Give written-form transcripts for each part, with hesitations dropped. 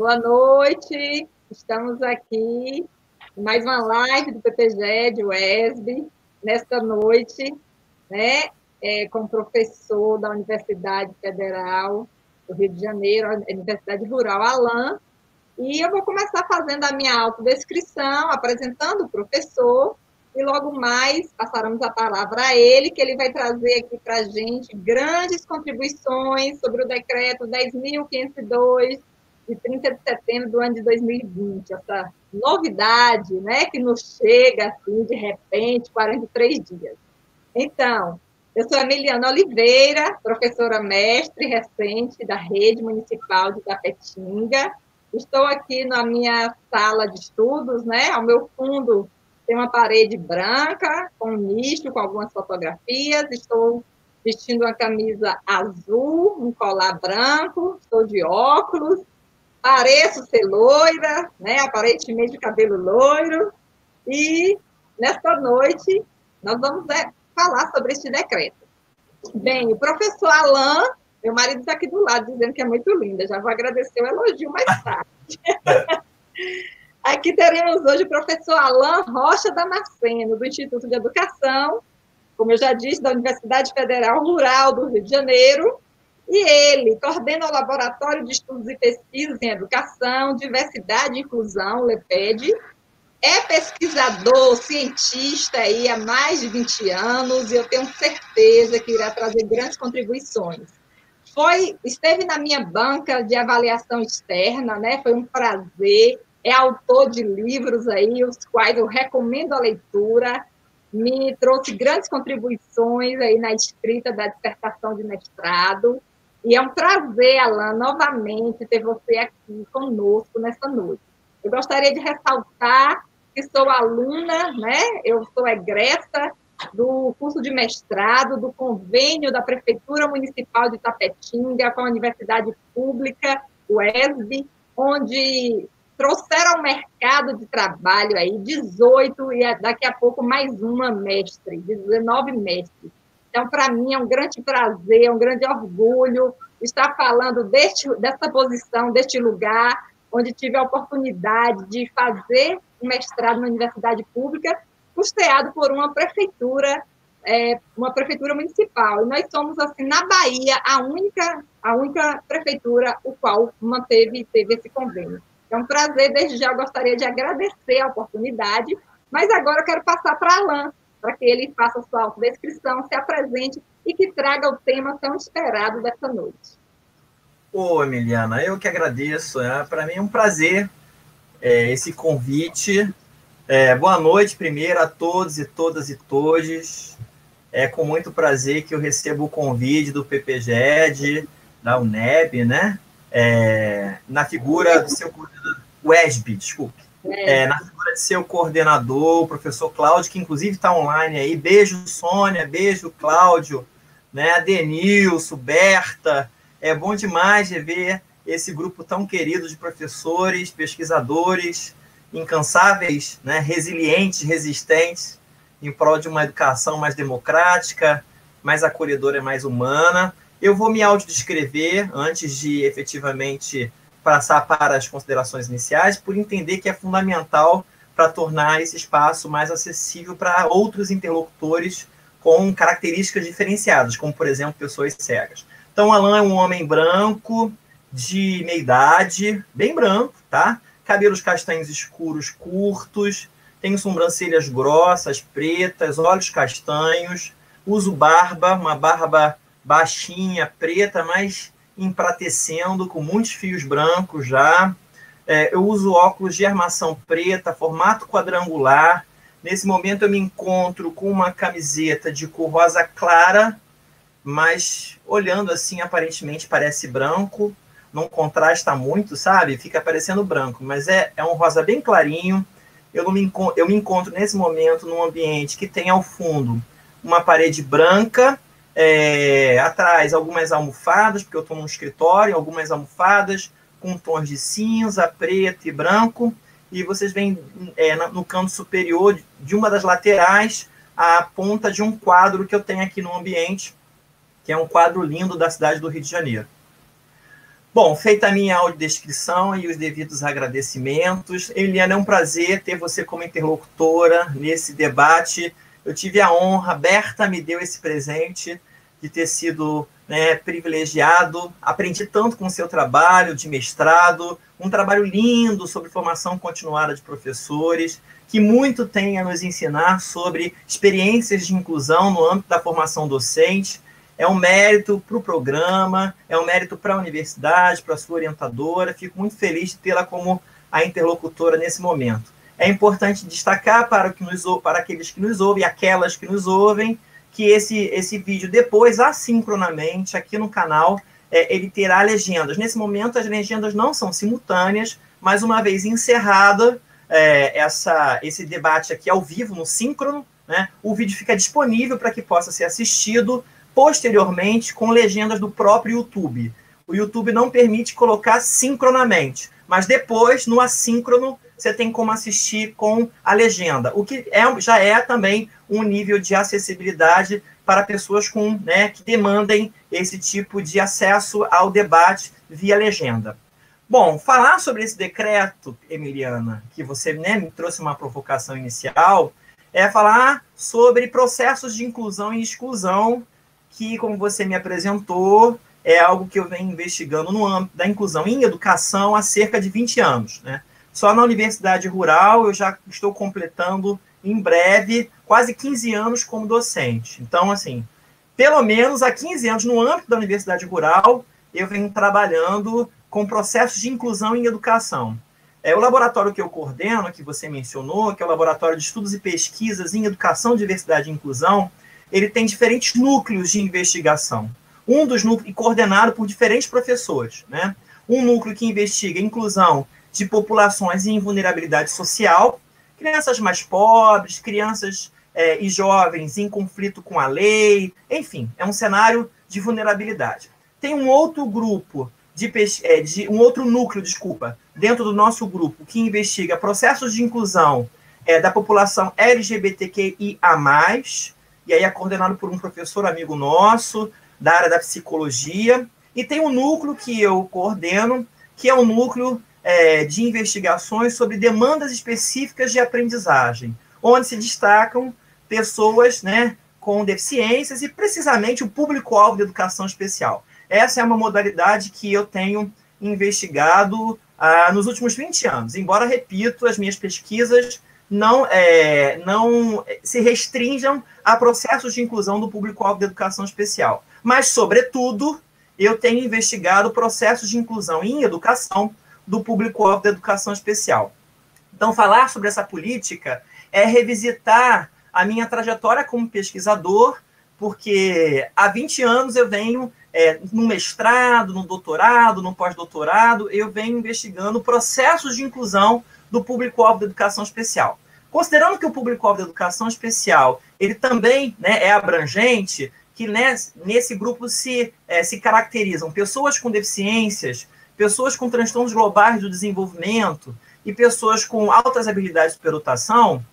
Boa noite, estamos aqui em mais uma live do PPG, UESB, nesta noite, né, com o professor da Universidade Federal do Rio de Janeiro, a Universidade Rural Alain, e eu vou começar fazendo a minha autodescrição, apresentando o professor, e logo mais passaremos a palavra a ele, que ele vai trazer aqui para a gente grandes contribuições sobre o decreto 10.502, de 30 de setembro do ano de 2020, essa novidade, né, que nos chega assim, de repente, 43 dias. Então, eu sou Emiliana Oliveira, professora mestre recente da Rede Municipal de Itapetinga. Estou aqui na minha sala de estudos, né? Ao meu fundo tem uma parede branca, com um nicho, com algumas fotografias. Estou vestindo uma camisa azul, um colar branco, estou de óculos. Pareço ser loira, né? Aparentemente de cabelo loiro. E nesta noite nós vamos falar sobre este decreto. Bem, o professor Alain, meu marido está aqui do lado dizendo que é muito linda, já vou agradecer o elogio mais tarde. Aqui teremos hoje o professor Alain Rocha Damasceno, do Instituto de Educação, como eu já disse, da Universidade Federal Rural do Rio de Janeiro, e ele coordena o Laboratório de Estudos e Pesquisas em Educação, Diversidade e Inclusão, LEPED, é pesquisador, cientista aí há mais de 20 anos, e eu tenho certeza que irá trazer grandes contribuições. Esteve na minha banca de avaliação externa, né? Foi um prazer, é autor de livros aí, os quais eu recomendo a leitura, me trouxe grandes contribuições aí na escrita da dissertação de mestrado, e é um prazer, Alain, novamente ter você aqui conosco nessa noite. Eu gostaria de ressaltar que sou aluna, né? Eu sou egressa do curso de mestrado, do convênio da Prefeitura Municipal de Itapetinga com a Universidade Pública, o UESB, onde trouxeram ao mercado de trabalho aí 18 e daqui a pouco mais uma mestre, 19 mestres. Então, para mim, é um grande prazer, um grande orgulho estar falando dessa posição, deste lugar, onde tive a oportunidade de fazer um mestrado na universidade pública, custeado por uma prefeitura municipal. E nós somos, assim, na Bahia, a única prefeitura o qual teve esse convênio. É um prazer, desde já eu gostaria de agradecer a oportunidade, mas agora eu quero passar para Alain, para que ele faça a sua autodescrição, se apresente e que traga o tema tão esperado dessa noite. Ô, Emiliana, eu que agradeço. Para mim é um prazer esse convite. Boa noite, primeiro, a todos e todas e todes. É com muito prazer que eu recebo o convite do PPGED, da UNEB, né? Na figura do seu coordenador, UESB, desculpe. Na figura de seu coordenador, o professor Cláudio, que inclusive está online aí. Beijo, Sônia, beijo, Cláudio, né? Denilson, Berta. É bom demais de ver esse grupo tão querido de professores, pesquisadores, incansáveis, né, resilientes, resistentes, em prol de uma educação mais democrática, mais acolhedora e mais humana. Eu vou me autodescrever antes de efetivamente passar para as considerações iniciais, por entender que é fundamental para tornar esse espaço mais acessível para outros interlocutores com características diferenciadas, como, por exemplo, pessoas cegas. Então, Alain é um homem branco, de meia idade, bem branco, tá? Cabelos castanhos escuros, curtos, tenho sobrancelhas grossas, pretas, olhos castanhos, uso barba, uma barba baixinha, preta, mas empratecendo, com muitos fios brancos já. Eu uso óculos de armação preta, formato quadrangular. Nesse momento eu me encontro com uma camiseta de cor rosa clara, mas olhando assim, aparentemente parece branco, não contrasta muito, sabe? Fica parecendo branco, mas é um rosa bem clarinho. Eu me encontro nesse momento num ambiente que tem ao fundo uma parede branca, atrás algumas almofadas, porque eu estou num escritório, algumas almofadas com tons de cinza, preto e branco, e vocês veem no canto superior de uma das laterais a ponta de um quadro que eu tenho aqui no ambiente, que é um quadro lindo da cidade do Rio de Janeiro. Bom, feita a minha audiodescrição e os devidos agradecimentos, Emiliana, é um prazer ter você como interlocutora nesse debate. Eu tive a honra, a Berta me deu esse presente de ter sido, né, privilegiado. Aprendi tanto com o seu trabalho de mestrado, um trabalho lindo sobre formação continuada de professores, que muito tem a nos ensinar sobre experiências de inclusão no âmbito da formação docente. É um mérito para o programa, é um mérito para a universidade, para a sua orientadora. Fico muito feliz de tê-la como a interlocutora nesse momento. É importante destacar para aqueles que nos ouvem e aquelas que nos ouvem, que esse vídeo depois, assincronamente, aqui no canal, ele terá legendas. Nesse momento, as legendas não são simultâneas, mas uma vez encerrada esse debate aqui ao vivo, no síncrono, né, o vídeo fica disponível para que possa ser assistido posteriormente com legendas do próprio YouTube. O YouTube não permite colocar sincronamente, mas depois, no assíncrono, você tem como assistir com a legenda, o que já é também um nível de acessibilidade para pessoas que demandem esse tipo de acesso ao debate via legenda. Bom, falar sobre esse decreto, Emiliana, que você, né, me trouxe uma provocação inicial, é falar sobre processos de inclusão e exclusão, que, como você me apresentou, é algo que eu venho investigando no âmbito da inclusão em educação há cerca de 20 anos, né? Só na Universidade Rural eu já estou completando, em breve, quase 15 anos como docente. Então, assim, pelo menos há 15 anos, no âmbito da Universidade Rural, eu venho trabalhando com processos de inclusão em educação. O laboratório que eu coordeno, que você mencionou, que é o Laboratório de Estudos e Pesquisas em Educação, Diversidade e Inclusão, ele tem diferentes núcleos de investigação. Um dos núcleos, coordenado por diferentes professores, né? Um núcleo que investiga a inclusão de populações em vulnerabilidade social, crianças mais pobres, crianças e jovens em conflito com a lei, enfim, é um cenário de vulnerabilidade. Tem um outro grupo, um outro núcleo, dentro do nosso grupo, que investiga processos de inclusão da população LGBTQIA+, e aí é coordenado por um professor amigo nosso, da área da psicologia, e tem um núcleo que eu coordeno, que é um núcleo de investigações sobre demandas específicas de aprendizagem, onde se destacam pessoas, né, com deficiências e, precisamente, o público-alvo de educação especial. Essa é uma modalidade que eu tenho investigado nos últimos 20 anos, embora, repito, as minhas pesquisas não se restringam a processos de inclusão do público-alvo de educação especial. Mas, sobretudo, eu tenho investigado processos de inclusão em educação do público-alvo da educação especial. Então, falar sobre essa política é revisitar a minha trajetória como pesquisador, porque há 20 anos eu venho, no mestrado, no doutorado, no pós-doutorado, eu venho investigando processos de inclusão do público-alvo da educação especial. Considerando que o público-alvo da educação especial ele também, né, é abrangente, que nesse grupo se caracterizam pessoas com deficiências, pessoas com transtornos globais do desenvolvimento e pessoas com altas habilidades de superação,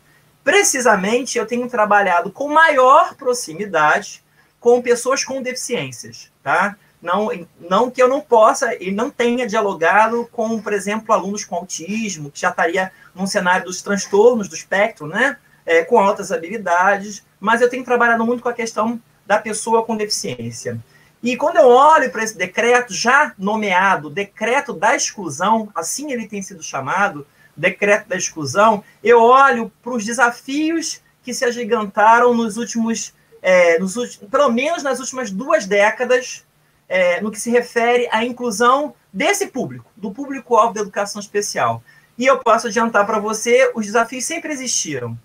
precisamente eu tenho trabalhado com maior proximidade com pessoas com deficiências, tá? Não que eu não possa e não tenha dialogado com, por exemplo, alunos com autismo, que já estaria num cenário dos transtornos do espectro, né? Com altas habilidades, mas eu tenho trabalhado muito com a questão da pessoa com deficiência. E quando eu olho para esse decreto já nomeado, decreto da exclusão, assim ele tem sido chamado, decreto da exclusão, eu olho para os desafios que se agigantaram pelo menos nas últimas 2 décadas, no que se refere à inclusão desse público, do público-alvo da educação especial. E eu posso adiantar para você, os desafios sempre existiram.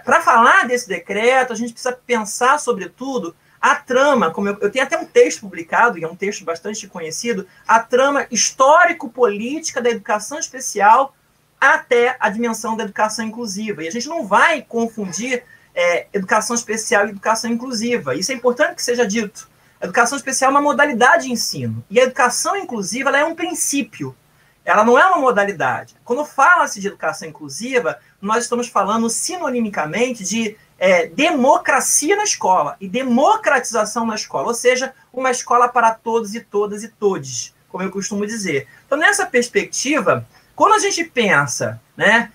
Para falar desse decreto, a gente precisa pensar, sobretudo, a trama, como eu tenho até um texto publicado, e é um texto bastante conhecido, a trama histórico-política da educação especial até a dimensão da educação inclusiva. E a gente não vai confundir educação especial e educação inclusiva. Isso é importante que seja dito. A educação especial é uma modalidade de ensino. E a educação inclusiva ela é um princípio. Ela não é uma modalidade. Quando fala-se de educação inclusiva, nós estamos falando sinonimicamente de democracia na escola e democratização na escola, ou seja, uma escola para todos e todas e todes, como eu costumo dizer. Então, nessa perspectiva, quando a gente pensa, né,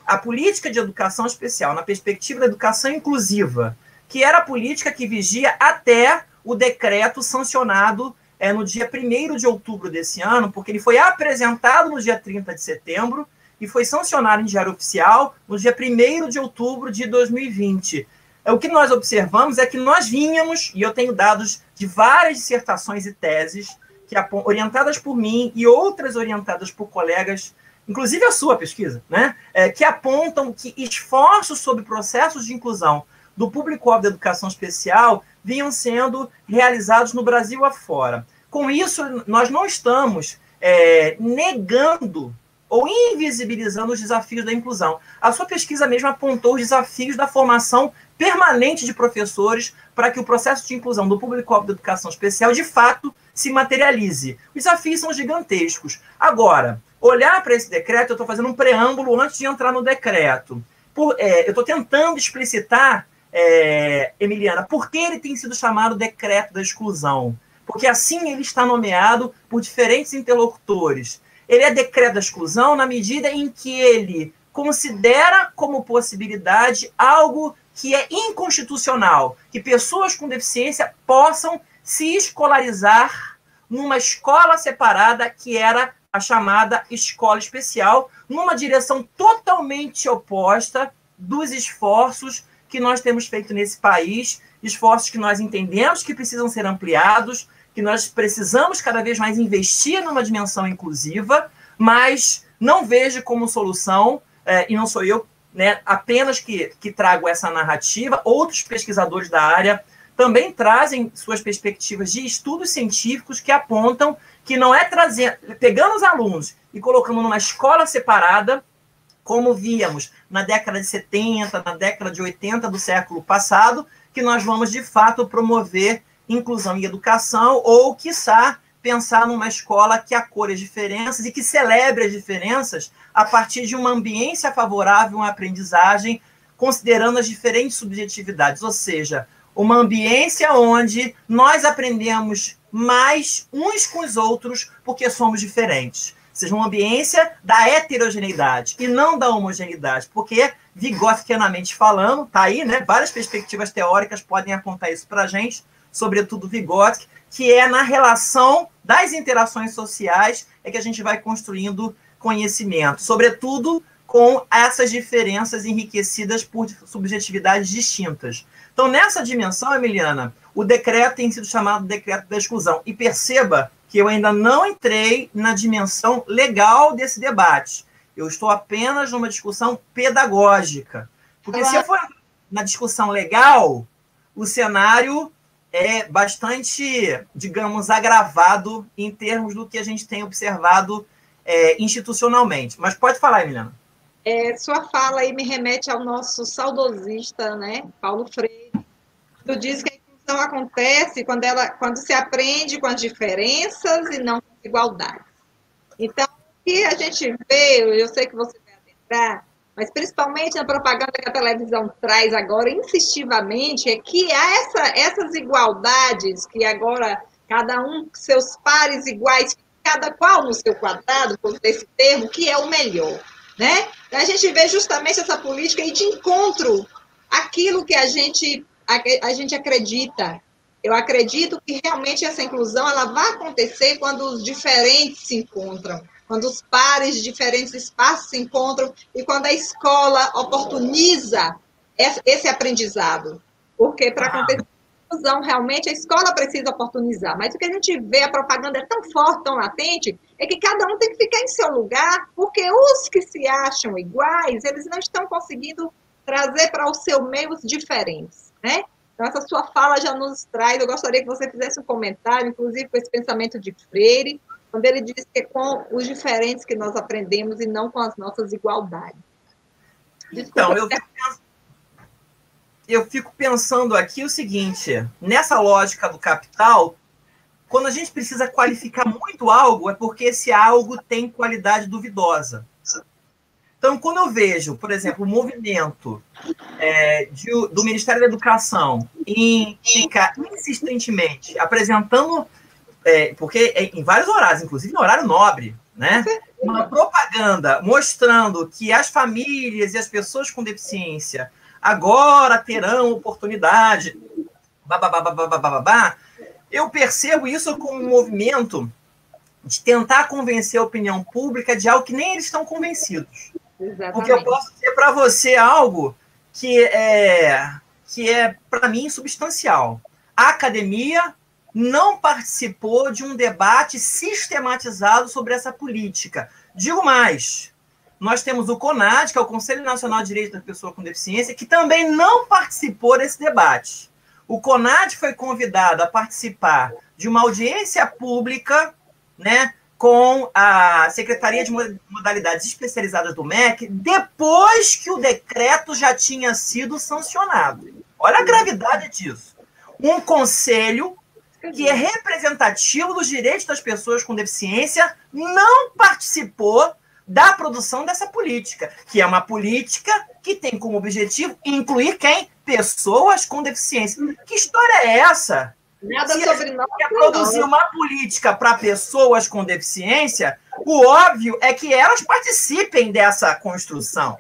a política de educação especial na perspectiva da educação inclusiva, que era a política que vigia até o decreto sancionado no dia 1º de outubro desse ano, porque ele foi apresentado no dia 30 de setembro e foi sancionado em Diário Oficial no dia 1º de outubro de 2020. O que nós observamos é que nós vínhamos, e eu tenho dados de várias dissertações e teses, orientadas por mim e outras orientadas por colegas, inclusive a sua pesquisa, né, que apontam que esforços sobre processos de inclusão do público-alvo da educação especial vinham sendo realizados no Brasil afora. Com isso, nós não estamos negando ou invisibilizando os desafios da inclusão. A sua pesquisa mesmo apontou os desafios da formação permanente de professores para que o processo de inclusão do público-alvo da educação especial, de fato, se materialize. Os desafios são gigantescos. Agora, olhar para esse decreto, eu estou fazendo um preâmbulo antes de entrar no decreto. Eu estou tentando explicitar, Emiliana, por que ele tem sido chamado decreto da exclusão. Porque assim ele está nomeado por diferentes interlocutores. Ele é decreto da exclusão na medida em que ele considera como possibilidade algo que é inconstitucional, que pessoas com deficiência possam se escolarizar numa escola separada, que era a chamada escola especial, numa direção totalmente oposta dos esforços que nós temos feito nesse país, esforços que nós entendemos que precisam ser ampliados, que nós precisamos cada vez mais investir numa dimensão inclusiva, mas não vejo como solução, e não sou eu, né, apenas que trago essa narrativa, outros pesquisadores da área também trazem suas perspectivas de estudos científicos que apontam que não é pegando os alunos e colocando numa escola separada, como víamos na década de 70, na década de 80 do século passado, que nós vamos, de fato, promover inclusão em educação ou, quiçá, pensar numa escola que acolha as diferenças e que celebre as diferenças a partir de uma ambiência favorável à aprendizagem, considerando as diferentes subjetividades, ou seja, uma ambiência onde nós aprendemos mais uns com os outros porque somos diferentes. Ou seja, uma ambiência da heterogeneidade e não da homogeneidade, porque, vigotskianamente falando, está aí, né, várias perspectivas teóricas podem apontar isso para a gente, sobretudo Vygotsky, que é na relação das interações sociais que a gente vai construindo conhecimento, sobretudo com essas diferenças enriquecidas por subjetividades distintas. Então, nessa dimensão, Emiliana, o decreto tem sido chamado decreto da exclusão. E perceba que eu ainda não entrei na dimensão legal desse debate. Eu estou apenas numa discussão pedagógica. Porque se eu for na discussão legal, o cenário é bastante, digamos, agravado em termos do que a gente tem observado institucionalmente. Mas pode falar, Emiliana. Sua fala aí me remete ao nosso saudosista, né, Paulo Freire. Tu diz que a inclusão acontece quando se aprende com as diferenças e não com as igualdades. Então, o que a gente vê, eu sei que você vai adentrar, mas principalmente na propaganda que a televisão traz agora, insistivamente, é que há essas igualdades, que agora cada um com seus pares iguais, cada qual no seu quadrado, por esse termo, que é o melhor, né? A gente vê justamente essa política aí de encontro àquilo que a gente acredita. Eu acredito que realmente essa inclusão ela vai acontecer quando os diferentes se encontram, quando os pares de diferentes espaços se encontram e quando a escola oportuniza esse aprendizado. Porque para acontecer a inclusão, realmente a escola precisa oportunizar. Mas o que a gente vê, a propaganda é tão forte, tão latente, é que cada um tem que ficar em seu lugar, porque os que se acham iguais, eles não estão conseguindo trazer para o seu meio os diferentes, né? Então, essa sua fala já nos traz, eu gostaria que você fizesse um comentário, inclusive com esse pensamento de Freire, quando ele diz que é com os diferentes que nós aprendemos e não com as nossas igualdades. Desculpa, então, eu fico pensando aqui o seguinte, nessa lógica do capital, quando a gente precisa qualificar muito algo, é porque esse algo tem qualidade duvidosa. Então, quando eu vejo, por exemplo, o movimento do Ministério da Educação em ficar insistentemente apresentando porque em vários horários, inclusive no horário nobre, né? Uma propaganda mostrando que as famílias e as pessoas com deficiência agora terão oportunidade, babá, eu percebo isso como um movimento de tentar convencer a opinião pública de algo que nem eles estão convencidos. Exatamente. Porque eu posso dizer para você algo que é para mim, substancial. A academia não participou de um debate sistematizado sobre essa política. Digo mais, nós temos o CONAD, que é o Conselho Nacional de Direitos da Pessoa com Deficiência, que também não participou desse debate. O CONAD foi convidado a participar de uma audiência pública, né, com a Secretaria de Modalidades Especializadas do MEC, depois que o decreto já tinha sido sancionado. Olha a gravidade disso. Um conselho que é representativo dos direitos das pessoas com deficiência não participou da produção dessa política, que é uma política que tem como objetivo incluir quem? Pessoas com deficiência. Que história é essa? Nada Se sobre nós. quer produzir uma política para pessoas com deficiência, o óbvio é que elas participem dessa construção.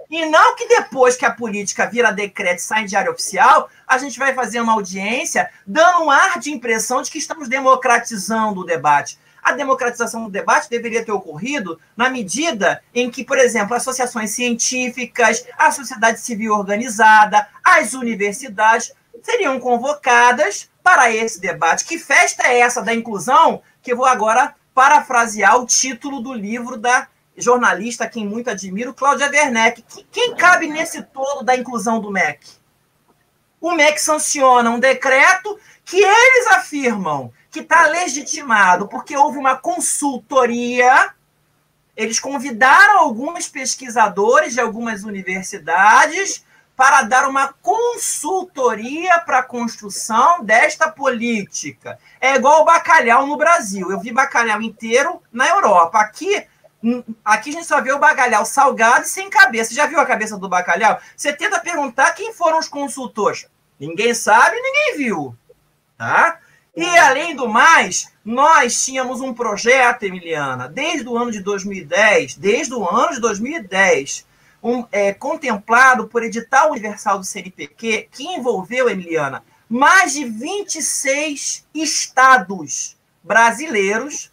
E não que depois que a política vira decreto e sai em diário oficial, a gente vai fazer uma audiência dando um ar de impressão de que estamos democratizando o debate. A democratização do debate deveria ter ocorrido na medida em que, por exemplo, associações científicas, a sociedade civil organizada, as universidades seriam convocadas para esse debate. Que festa é essa da inclusão? Que eu vou agora parafrasear o título do livro da jornalista, quem muito admiro, Cláudia Werneck. Quem cabe nesse todo da inclusão do MEC? O MEC sanciona um decreto que eles afirmam que está legitimado porque houve uma consultoria. Eles convidaram alguns pesquisadores de algumas universidades para dar uma consultoria para a construção desta política. É igual o bacalhau no Brasil. Eu vi bacalhau inteiro na Europa. Aqui a gente só vê o bacalhau salgado e sem cabeça. Já viu a cabeça do bacalhau? Você tenta perguntar quem foram os consultores. Ninguém sabe, ninguém viu. Tá? E, além do mais, nós tínhamos um projeto, Emiliana, desde o ano de 2010, contemplado por edital universal do CNPq, que envolveu, Emiliana, mais de 26 estados brasileiros,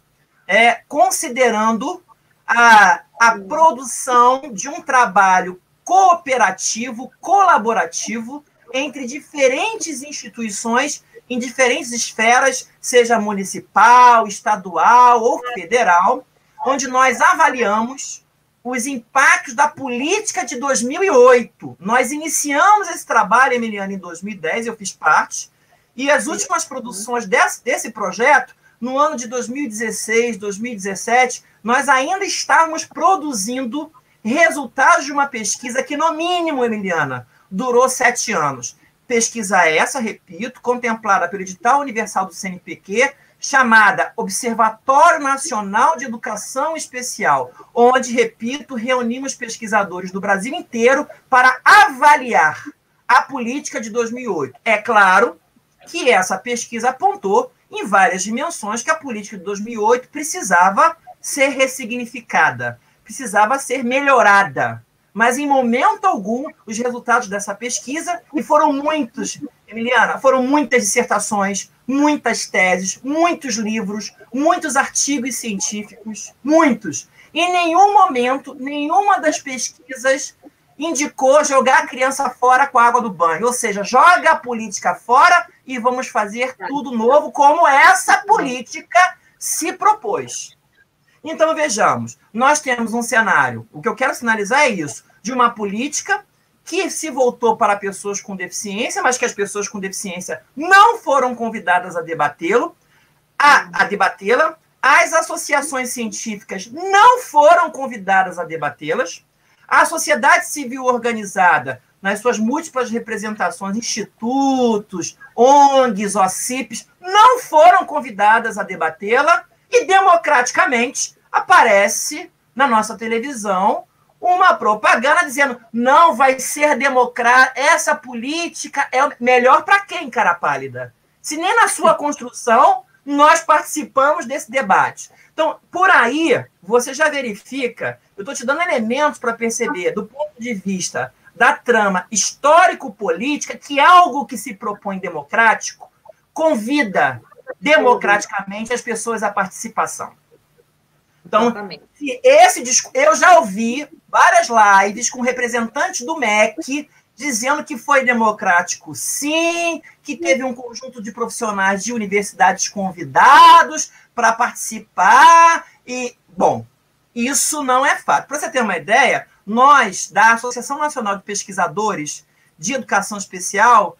considerando a produção de um trabalho cooperativo, colaborativo, entre diferentes instituições, em diferentes esferas, seja municipal, estadual ou federal, onde nós avaliamos os impactos da política de 2008. Nós iniciamos esse trabalho, Emiliana, em 2010, eu fiz parte, e as últimas produções desse projeto, no ano de 2016, 2017, nós ainda estávamos produzindo resultados de uma pesquisa que, no mínimo, Emiliana, durou 7 anos. Pesquisa essa, repito, contemplada pelo edital universal do CNPq, chamada Observatório Nacional de Educação Especial, onde, repito, reunimos pesquisadores do Brasil inteiro para avaliar a política de 2008. É claro que essa pesquisa apontou em várias dimensões que a política de 2008 precisava ser ressignificada, precisava ser melhorada. Mas, em momento algum, os resultados dessa pesquisa, e foram muitos, Emiliana, foram muitas dissertações, muitas teses, muitos livros, muitos artigos científicos, muitos. Em nenhum momento, nenhuma das pesquisas indicou jogar a criança fora com a água do banho. Ou seja, joga a política fora e vamos fazer tudo novo, como essa política se propôs. Então, vejamos, nós temos um cenário, o que eu quero sinalizar é isso, de uma política que se voltou para pessoas com deficiência, mas que as pessoas com deficiência não foram convidadas a debatê-la, as associações científicas não foram convidadas a debatê-las, a sociedade civil organizada, nas suas múltiplas representações, institutos, ONGs, OCIPs, não foram convidadas a debatê-la, e democraticamente aparece na nossa televisão uma propaganda dizendo não vai ser democrática, essa política é melhor para quem, cara pálida? Se nem na sua construção nós participamos desse debate. Então, por aí, você já verifica, eu estou te dando elementos para perceber, do ponto de vista da trama histórico-política, que algo que se propõe democrático convida democraticamente as pessoas à participação. Então, eu já ouvi várias lives com representantes do MEC dizendo que foi democrático, sim, que teve um conjunto de profissionais de universidades convidados para participar. E, bom, isso não é fato. Para você ter uma ideia, nós, da Associação Nacional de Pesquisadores de Educação Especial,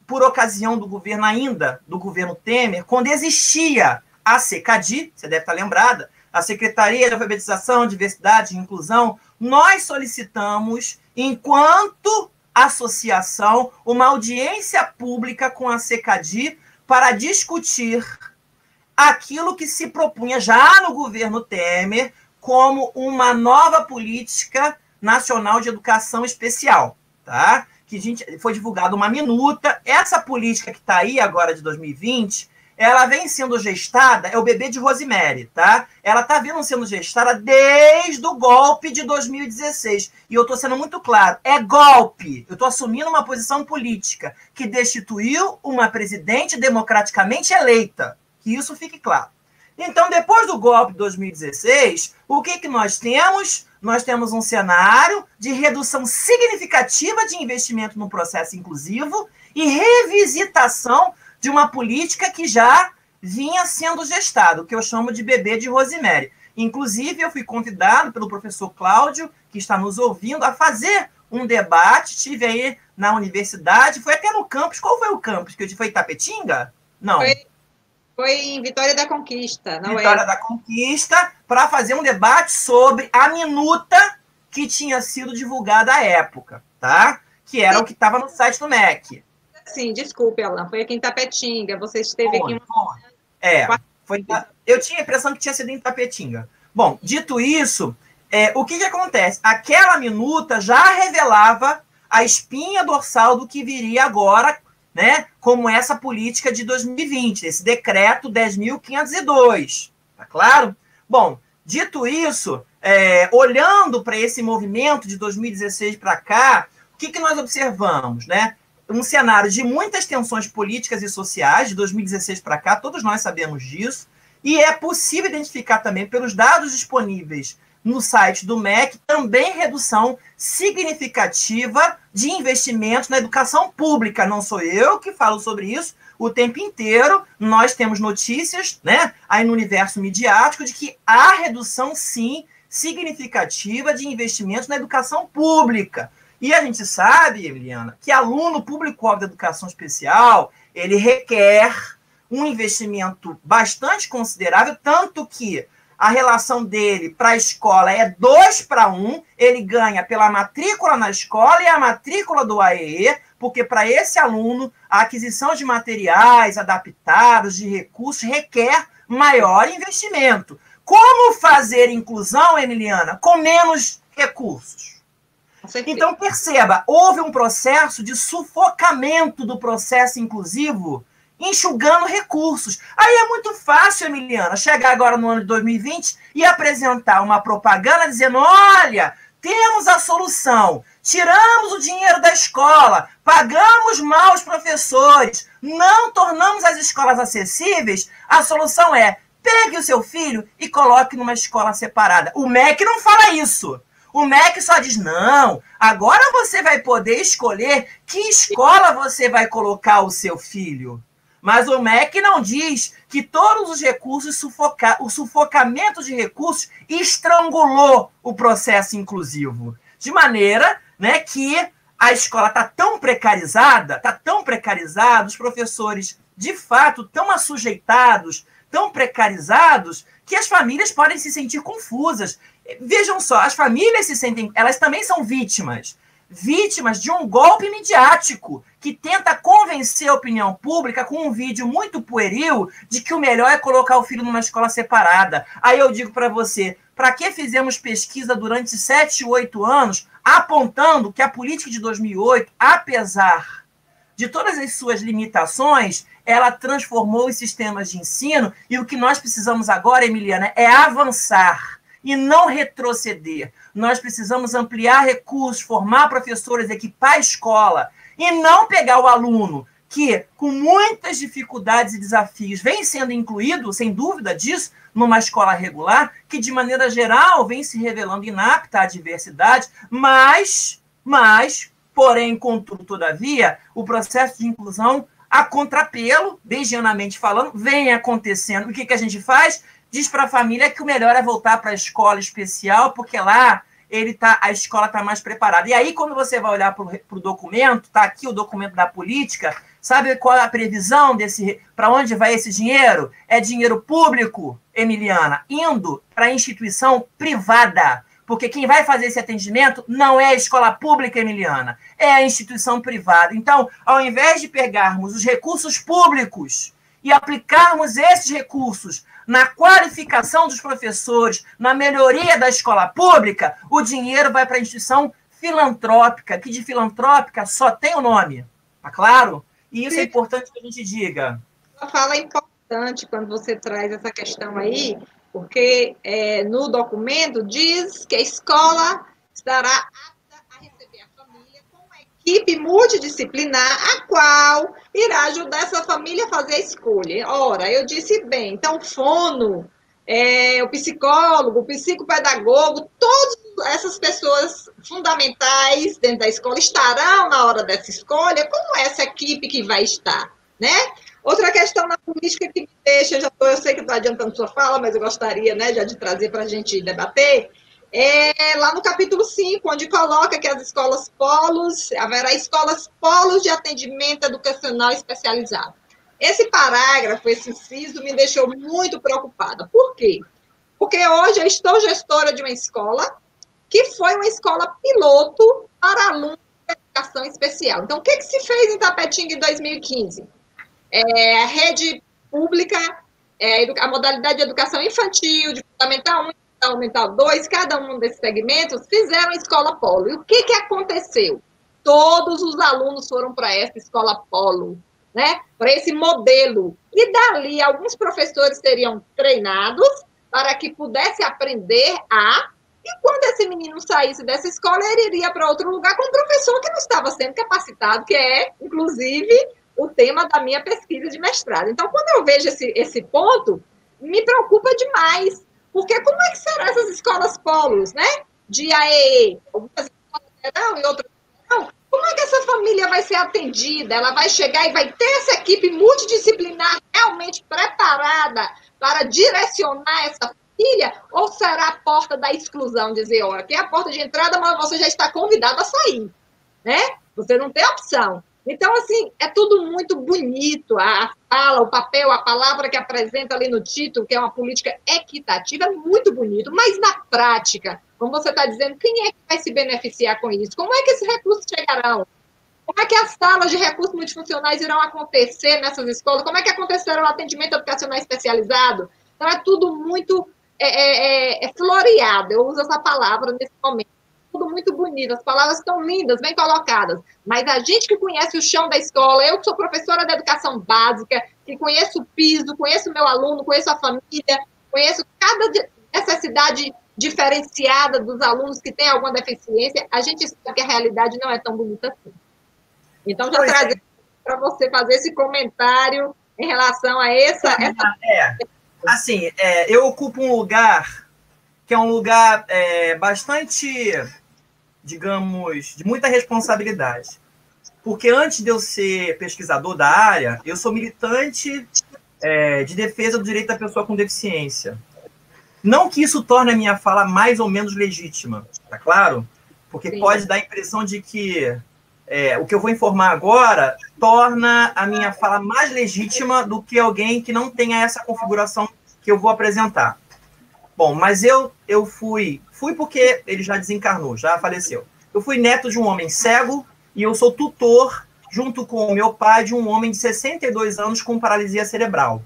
por ocasião do governo ainda, do governo Temer, quando existia a SECADI, você deve estar lembrada, a Secretaria de Alfabetização, Diversidade e Inclusão, nós solicitamos, enquanto associação, uma audiência pública com a SECADI para discutir aquilo que se propunha já no governo Temer como uma nova política nacional de educação especial, tá? Que foi divulgada uma minuta. Essa política que está aí agora de 2020, ela vem sendo gestada, é o bebê de Rosemary, tá? Ela está vindo sendo gestada desde o golpe de 2016. E eu estou sendo muito claro, é golpe. Eu estou assumindo uma posição política que destituiu uma presidente democraticamente eleita. Que isso fique claro. Então, depois do golpe de 2016, o que nós temos? Nós temos um cenário de redução significativa de investimento no processo inclusivo e revisitação de uma política que já vinha sendo gestada, o que eu chamo de bebê de Rosemary. Inclusive, eu fui convidado pelo professor Cláudio, que está nos ouvindo, a fazer um debate. Estive aí na universidade, foi até no campus. Qual foi o campus? Foi Itapetinga? Não. Foi em Vitória da Conquista. Vitória da Conquista, para fazer um debate sobre a minuta que tinha sido divulgada à época, tá? Que era o que estava no site do MEC. Sim, desculpe, Alan, foi aqui em Tapetinga, você esteve aqui... Eu tinha a impressão que tinha sido em Tapetinga. Bom, dito isso, o que acontece? Aquela minuta já revelava a espinha dorsal do que viria agora, né, como essa política de 2020, esse decreto 10.502, tá claro? Bom, dito isso, olhando para esse movimento de 2016 para cá, o que nós observamos, né? Um cenário de muitas tensões políticas e sociais, de 2016 para cá, todos nós sabemos disso, e é possível identificar também, pelos dados disponíveis no site do MEC, também redução significativa de investimentos na educação pública. Não sou eu que falo sobre isso o tempo inteiro, nós temos notícias, né, aí no universo midiático de que há redução, sim, significativa de investimentos na educação pública. E a gente sabe, Emiliana, que aluno público-alvo da educação especial, ele requer um investimento bastante considerável, tanto que a relação dele para a escola é 2:1, ele ganha pela matrícula na escola e a matrícula do AEE, porque para esse aluno a aquisição de materiais adaptados, de recursos, requer maior investimento. Como fazer inclusão, Emiliana, com menos recursos? Então, perceba, houve um processo de sufocamento do processo inclusivo, enxugando recursos. Aí é muito fácil, Emiliana, chegar agora no ano de 2020 e apresentar uma propaganda dizendo, olha, temos a solução, tiramos o dinheiro da escola, pagamos mal os professores, não tornamos as escolas acessíveis, a solução é, pegue o seu filho e coloque numa escola separada. O MEC não fala isso. O MEC só diz, não, agora você vai poder escolher que escola você vai colocar o seu filho. Mas o MEC não diz que todos os recursos, o sufocamento de recursos estrangulou o processo inclusivo. De maneira, né, que a escola está tão precarizada, os professores, de fato, tão assujeitados, tão precarizados, que as famílias podem se sentir confusas. Vejam só, as famílias se sentem, elas também são vítimas de um golpe midiático que tenta convencer a opinião pública com um vídeo muito pueril de que o melhor é colocar o filho numa escola separada. Aí eu digo para você, para que fizemos pesquisa durante 7, 8 anos apontando que a política de 2008, apesar de todas as suas limitações, ela transformou os sistemas de ensino, e o que nós precisamos agora, Emiliana, é avançar e não retroceder. Nós precisamos ampliar recursos, formar professores, equipar a escola, e não pegar o aluno que, com muitas dificuldades e desafios, vem sendo incluído, sem dúvida disso, numa escola regular, que, de maneira geral, vem se revelando inapta à diversidade, mas porém, contudo, todavia, o processo de inclusão, a contrapelo, beigianamente falando, vem acontecendo. O que a gente faz? Diz para a família que o melhor é voltar para a escola especial, porque lá a escola está mais preparada. E aí, quando você vai olhar para o documento, está aqui o documento da política, sabe qual é a previsão para onde vai esse dinheiro? É dinheiro público, Emiliana, indo para a instituição privada. Porque quem vai fazer esse atendimento não é a escola pública, Emiliana, é a instituição privada. Então, ao invés de pegarmos os recursos públicos e aplicarmos esses recursos na qualificação dos professores, na melhoria da escola pública, o dinheiro vai para a instituição filantrópica, que de filantrópica só tem o nome, tá claro? E isso é importante que a gente diga. Uma fala importante quando você traz essa questão aí, porque no documento diz que a escola estará apta a receber a família com uma equipe multidisciplinar, a qual irá ajudar essa família a fazer a escolha. Ora, eu disse bem, então o fono, o psicólogo, o psicopedagogo, todas essas pessoas fundamentais dentro da escola estarão na hora dessa escolha, como essa equipe que vai estar, né? Outra questão na política que me deixa, eu sei que estou adiantando sua fala, mas eu gostaria, né, já de trazer para a gente debater, lá no capítulo 5, onde coloca que as escolas polos, haverá escolas polos de atendimento educacional especializado. Esse parágrafo, esse inciso, me deixou muito preocupada. Por quê? Porque hoje eu estou gestora de uma escola que foi uma escola piloto para alunos de educação especial. Então, o que se fez em Tapetinga em 2015? A rede pública, a modalidade de educação infantil, de Fundamental 1 e Fundamental 2, cada um desses segmentos, fizeram a escola polo. E o que aconteceu? Todos os alunos foram para essa escola polo, né? Para esse modelo. E dali, alguns professores seriam treinados para que pudesse aprender e quando esse menino saísse dessa escola, ele iria para outro lugar com um professor que não estava sendo capacitado, que é, inclusive, o tema da minha pesquisa de mestrado. Então, quando eu vejo esse ponto, me preocupa demais, porque como é que serão essas escolas polos, né? De AEE, algumas escolas terão e outras não. Como é que essa família vai ser atendida? Ela vai chegar e vai ter essa equipe multidisciplinar realmente preparada para direcionar essa família? Ou será a porta da exclusão? Dizer, olha, aqui é a porta de entrada, mas você já está convidado a sair, né? Você não tem opção. Então, assim, é tudo muito bonito, a fala, o papel, a palavra que apresenta ali no título, que é uma política equitativa, é muito bonito, mas na prática, como você está dizendo, quem é que vai se beneficiar com isso? Como é que esses recursos chegarão? Como é que as salas de recursos multifuncionais irão acontecer nessas escolas? Como é que acontecerá o atendimento educacional especializado? Então, é tudo muito floreado, eu uso essa palavra nesse momento. Tudo muito bonito, as palavras estão lindas, bem colocadas, mas a gente que conhece o chão da escola, eu que sou professora de educação básica, que conheço o piso, conheço o meu aluno, conheço a família, conheço cada necessidade diferenciada dos alunos que têm alguma deficiência, a gente sabe que a realidade não é tão bonita assim. Então, já trazer para você fazer esse comentário em relação a essa... Assim, eu ocupo um lugar que é um lugar bastante, digamos, de muita responsabilidade. Porque antes de eu ser pesquisador da área, eu sou militante de defesa do direito da pessoa com deficiência. Não que isso torne a minha fala mais ou menos legítima, tá claro? Porque Sim. Pode dar a impressão de que o que eu vou informar agora torna a minha fala mais legítima do que alguém que não tenha essa configuração que eu vou apresentar. Bom, mas eu fui porque ele já desencarnou, já faleceu. Eu fui neto de um homem cego e eu sou tutor, junto com o meu pai, de um homem de 62 anos com paralisia cerebral.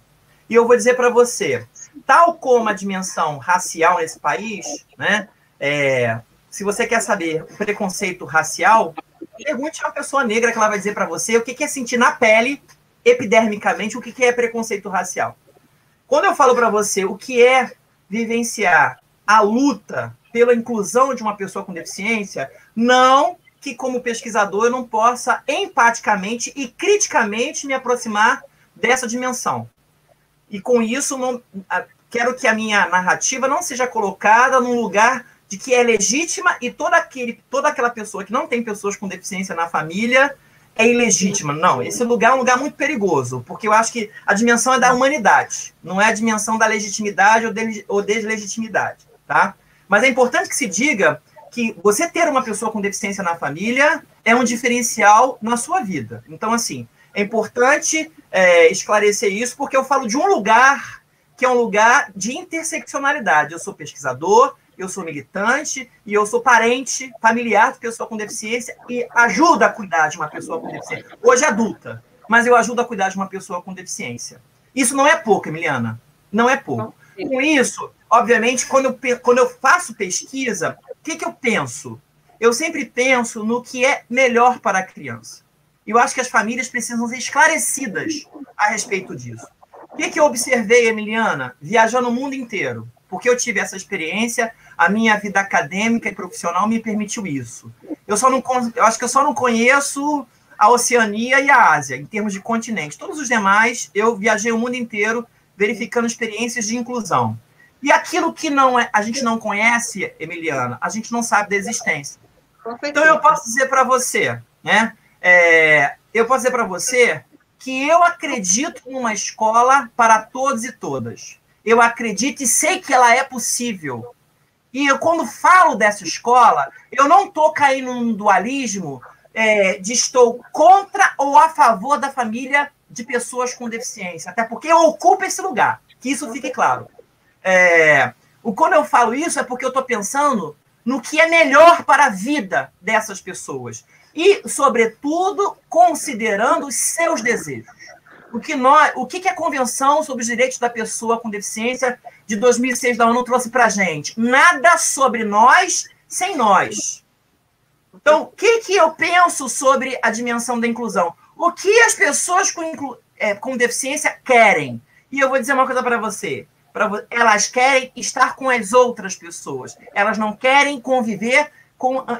E eu vou dizer para você, tal como a dimensão racial nesse país, né, se você quer saber o preconceito racial, pergunte a uma pessoa negra que ela vai dizer para você o que é sentir na pele, epidermicamente, o que é preconceito racial. Quando eu falo para você o que é vivenciar a luta pela inclusão de uma pessoa com deficiência, não que como pesquisador eu não possa empaticamente e criticamente me aproximar dessa dimensão. E com isso, quero que a minha narrativa não seja colocada num lugar de que é legítima e toda aquela pessoa que não tem pessoas com deficiência na família é ilegítima. Não, esse lugar é um lugar muito perigoso, porque eu acho que a dimensão é da humanidade, não é a dimensão da legitimidade ou deslegitimidade, tá? Mas é importante que se diga que você ter uma pessoa com deficiência na família é um diferencial na sua vida. Então, assim, é importante esclarecer isso, porque eu falo de um lugar que é um lugar de interseccionalidade. Eu sou pesquisador, eu sou militante e eu sou parente familiar de pessoa com deficiência e ajudo a cuidar de uma pessoa com deficiência. Hoje adulta, mas eu ajudo a cuidar de uma pessoa com deficiência. Isso não é pouco, Emiliana. Não é pouco. Com isso, obviamente, quando eu faço pesquisa, o que eu penso? Eu sempre penso no que é melhor para a criança. Eu acho que as famílias precisam ser esclarecidas a respeito disso. O que eu observei, Emiliana, viajando o mundo inteiro? Porque eu tive essa experiência, a minha vida acadêmica e profissional me permitiu isso. Eu acho que eu só não conheço a Oceania e a Ásia, em termos de continente. Todos os demais, eu viajei o mundo inteiro verificando experiências de inclusão. E aquilo que a gente não conhece, Emiliana, a gente não sabe da existência. Então, eu posso dizer para você, né? Eu posso dizer para você que eu acredito numa escola para todos e todas. Eu acredito e sei que ela é possível. E eu, quando falo dessa escola, eu não estou caindo num dualismo de estou contra ou a favor da família de pessoas com deficiência. Até porque eu ocupo esse lugar, que isso fique claro. Quando eu falo isso é porque eu estou pensando no que é melhor para a vida dessas pessoas. E, sobretudo, considerando os seus desejos. O que a Convenção sobre os Direitos da Pessoa com Deficiência de 2006 da ONU trouxe para a gente? Nada sobre nós sem nós. Então, o que eu penso sobre a dimensão da inclusão? O que as pessoas com deficiência querem? E eu vou dizer uma coisa para você. Elas querem estar com as outras pessoas. Elas não querem conviver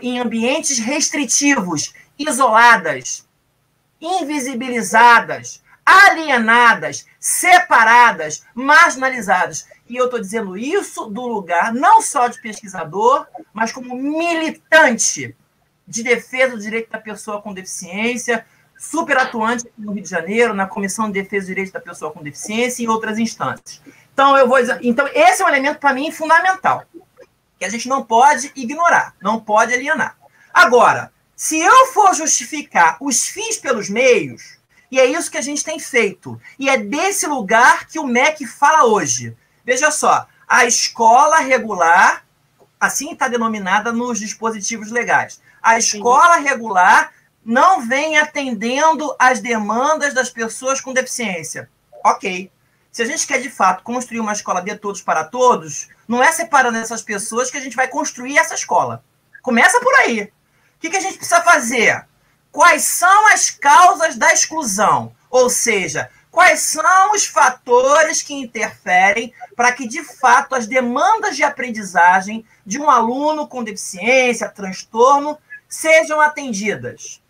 em ambientes restritivos, isoladas, invisibilizadas, alienadas, separadas, marginalizadas. E eu estou dizendo isso do lugar não só de pesquisador, mas como militante de defesa do direito da pessoa com deficiência, super atuante aqui no Rio de Janeiro, na Comissão de Defesa do Direito da Pessoa com Deficiência e em outras instâncias. Então, esse é um elemento, para mim, fundamental, que a gente não pode ignorar, não pode alienar. Agora, se eu for justificar os fins pelos meios, e é isso que a gente tem feito, e é desse lugar que o MEC fala hoje. Veja só, a escola regular, assim está denominada nos dispositivos legais, a escola regular não vem atendendo às demandas das pessoas com deficiência. Ok. Se a gente quer, de fato, construir uma escola de todos para todos, não é separando essas pessoas que a gente vai construir essa escola. Começa por aí. O que a gente precisa fazer? Quais são as causas da exclusão? Ou seja, quais são os fatores que interferem para que, de fato, as demandas de aprendizagem de um aluno com deficiência, transtorno, sejam atendidas?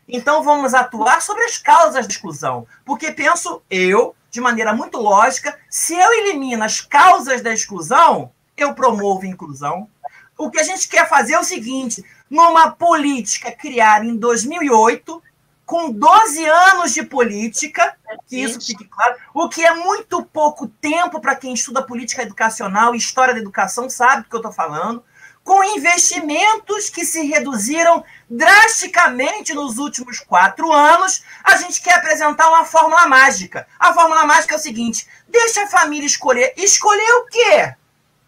Então, vamos atuar sobre as causas da exclusão. Porque penso eu, de maneira muito lógica, se eu elimino as causas da exclusão, eu promovo a inclusão. O que a gente quer fazer é o seguinte: numa política criada em 2008, com 12 anos de política, que isso fique claro, o que é muito pouco tempo para quem estuda política educacional e história da educação, sabe do que eu estou falando, com investimentos que se reduziram drasticamente nos últimos 4 anos, a gente quer apresentar uma fórmula mágica. A fórmula mágica é o seguinte: deixa a família escolher. Escolher o quê?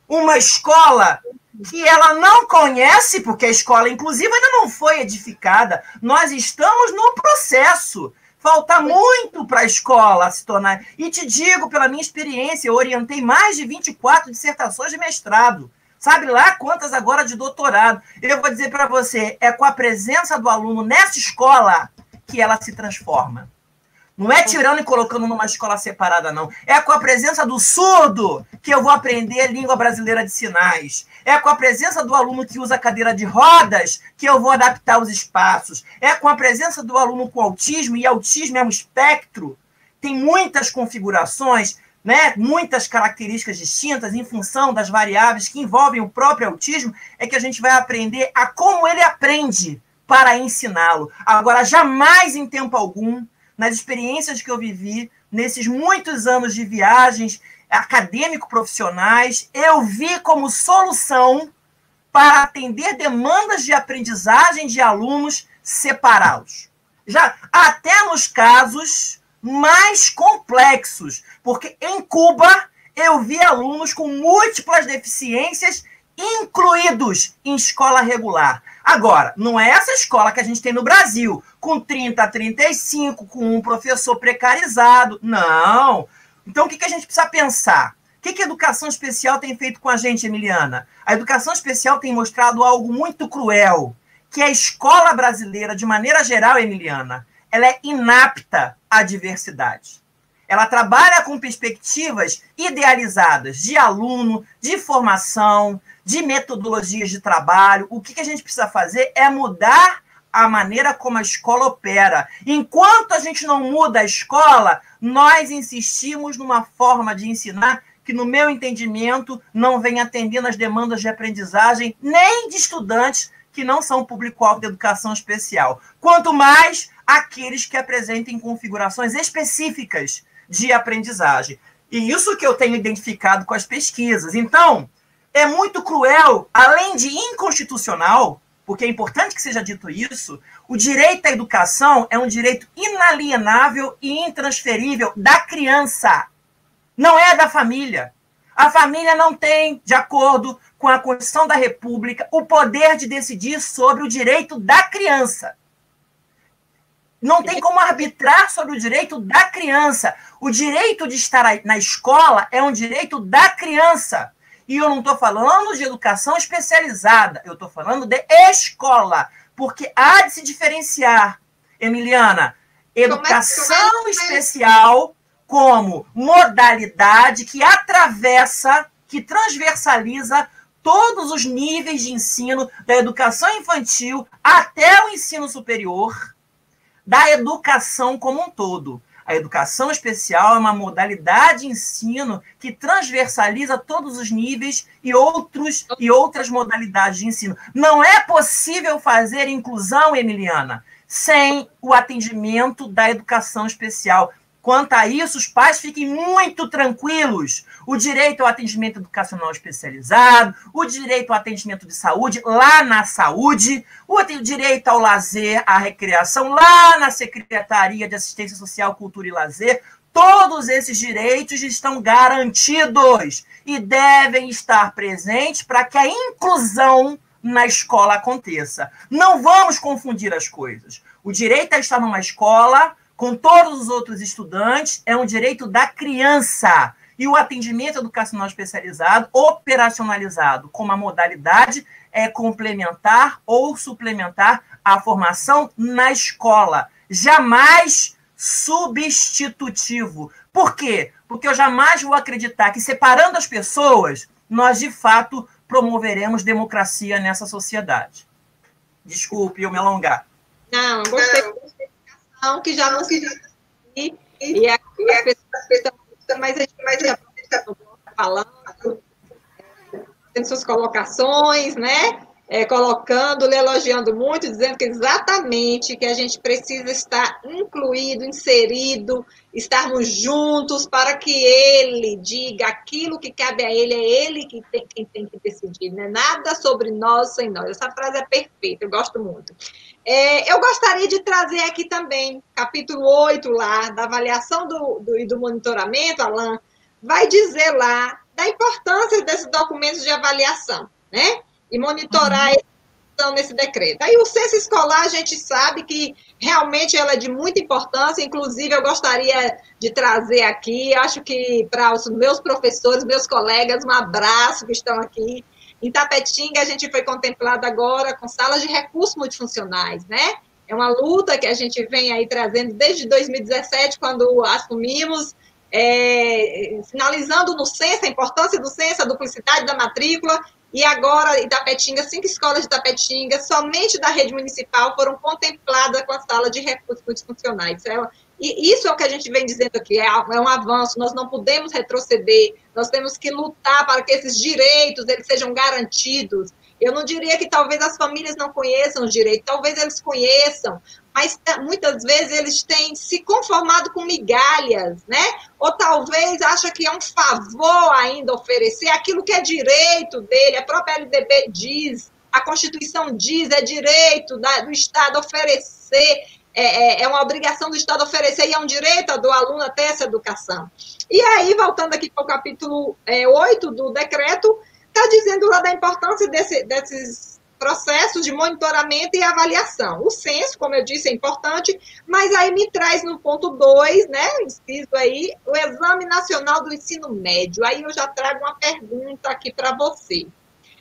Uma escola que ela não conhece, porque a escola, inclusive, ainda não foi edificada. Nós estamos no processo. Falta muito para a escola se tornar... E te digo, pela minha experiência, eu orientei mais de 24 dissertações de mestrado. Sabe lá quantas agora de doutorado. Eu vou dizer para você, é com a presença do aluno nessa escola que ela se transforma. Não é tirando e colocando numa escola separada, não. É com a presença do surdo que eu vou aprender língua brasileira de sinais. É com a presença do aluno que usa cadeira de rodas que eu vou adaptar os espaços. É com a presença do aluno com autismo, e autismo é um espectro, tem muitas configurações, né, muitas características distintas em função das variáveis que envolvem o próprio autismo, é que a gente vai aprender a como ele aprende para ensiná-lo. Agora, jamais em tempo algum, nas experiências que eu vivi, nesses muitos anos de viagens acadêmico-profissionais, eu vi como solução para atender demandas de aprendizagem de alunos, separá-los. Já até nos casos mais complexos, porque em Cuba eu vi alunos com múltiplas deficiências incluídos em escola regular. Agora, não é essa escola que a gente tem no Brasil, com 30 a 35, com um professor precarizado. Não. Então, o que a gente precisa pensar? O que a educação especial tem feito com a gente, Emiliana? A educação especial tem mostrado algo muito cruel, que a escola brasileira, de maneira geral, Emiliana, ela é inapta à diversidade. Ela trabalha com perspectivas idealizadas de aluno, de formação, de metodologias de trabalho. O que a gente precisa fazer é mudar a maneira como a escola opera. Enquanto a gente não muda a escola, nós insistimos numa forma de ensinar que, no meu entendimento, não vem atendendo às demandas de aprendizagem nem de estudantes que não são público-alvo de educação especial. Quanto mais aqueles que apresentem configurações específicas de aprendizagem. E isso que eu tenho identificado com as pesquisas. Então, é muito cruel, além de inconstitucional, porque é importante que seja dito isso, o direito à educação é um direito inalienável e intransferível da criança. Não é da família. A família não tem, de acordo com a Constituição da República, o poder de decidir sobre o direito da criança. Não tem como arbitrar sobre o direito da criança. O direito de estar na escola é um direito da criança. E eu não estou falando de educação especializada, eu estou falando de escola. Porque há de se diferenciar, Emiliana, educação especial como modalidade que atravessa, que transversaliza todos os níveis de ensino, da educação infantil até o ensino superior, da educação como um todo. A educação especial é uma modalidade de ensino que transversaliza todos os níveis e outras modalidades de ensino. Não é possível fazer inclusão, Emiliana, sem o atendimento da educação especial. Quanto a isso, os pais fiquem muito tranquilos. O direito ao atendimento educacional especializado, o direito ao atendimento de saúde lá na saúde, o direito ao lazer, à recreação lá na Secretaria de Assistência Social, Cultura e Lazer. Todos esses direitos estão garantidos e devem estar presentes para que a inclusão na escola aconteça. Não vamos confundir as coisas. O direito a estar numa escola com todos os outros estudantes, é um direito da criança. E o atendimento educacional especializado, operacionalizado como a modalidade, é complementar ou suplementar a formação na escola. Jamais substitutivo. Por quê? Porque eu jamais vou acreditar que, separando as pessoas, nós, de fato, promoveremos democracia nessa sociedade. Desculpe eu me alongar. Não, gostei. Que já não se e as pessoas estão mas a gente já está falando, tendo suas colocações, né? Colocando, elogiando muito, dizendo que exatamente que a gente precisa estar incluído, inserido, estarmos juntos para que ele diga aquilo que cabe a ele, é ele que quem tem que decidir, né? Nada sobre nós sem nós. Essa frase é perfeita, eu gosto muito. Eu gostaria de trazer aqui também, capítulo 8 lá, da avaliação do monitoramento, Alain, vai dizer lá da importância desses documentos de avaliação, né? E monitorar atenção nesse decreto. Aí o censo escolar, a gente sabe que realmente ela é de muita importância, inclusive eu gostaria de trazer aqui, acho que para os meus professores, meus colegas, um abraço que estão aqui. Em Tapetinga, a gente foi contemplado agora com salas de recursos multifuncionais, né? É uma luta que a gente vem aí trazendo desde 2017, quando assumimos, sinalizando no censo, a importância do censo, a duplicidade da matrícula, e agora, Itapetinga, 5 escolas de Itapetinga, somente da rede municipal, foram contempladas com a sala de recursos multifuncionais. E isso é o que a gente vem dizendo aqui, é um avanço, nós não podemos retroceder, nós temos que lutar para que esses direitos eles sejam garantidos. Eu não diria que talvez as famílias não conheçam os direitos, talvez eles conheçam, mas muitas vezes eles têm se conformado com migalhas, né? Ou talvez acham que é um favor ainda oferecer aquilo que é direito dele, a própria LDB diz, a Constituição diz, é direito do Estado oferecer, é uma obrigação do Estado oferecer e é um direito do aluno a ter essa educação. E aí, voltando aqui para o capítulo 8 do decreto, está dizendo lá da importância desses processos de monitoramento e avaliação. O censo, como eu disse, é importante, mas aí me traz no ponto 2, né, inciso aí, o Exame Nacional do Ensino Médio. Aí eu já trago uma pergunta aqui para você.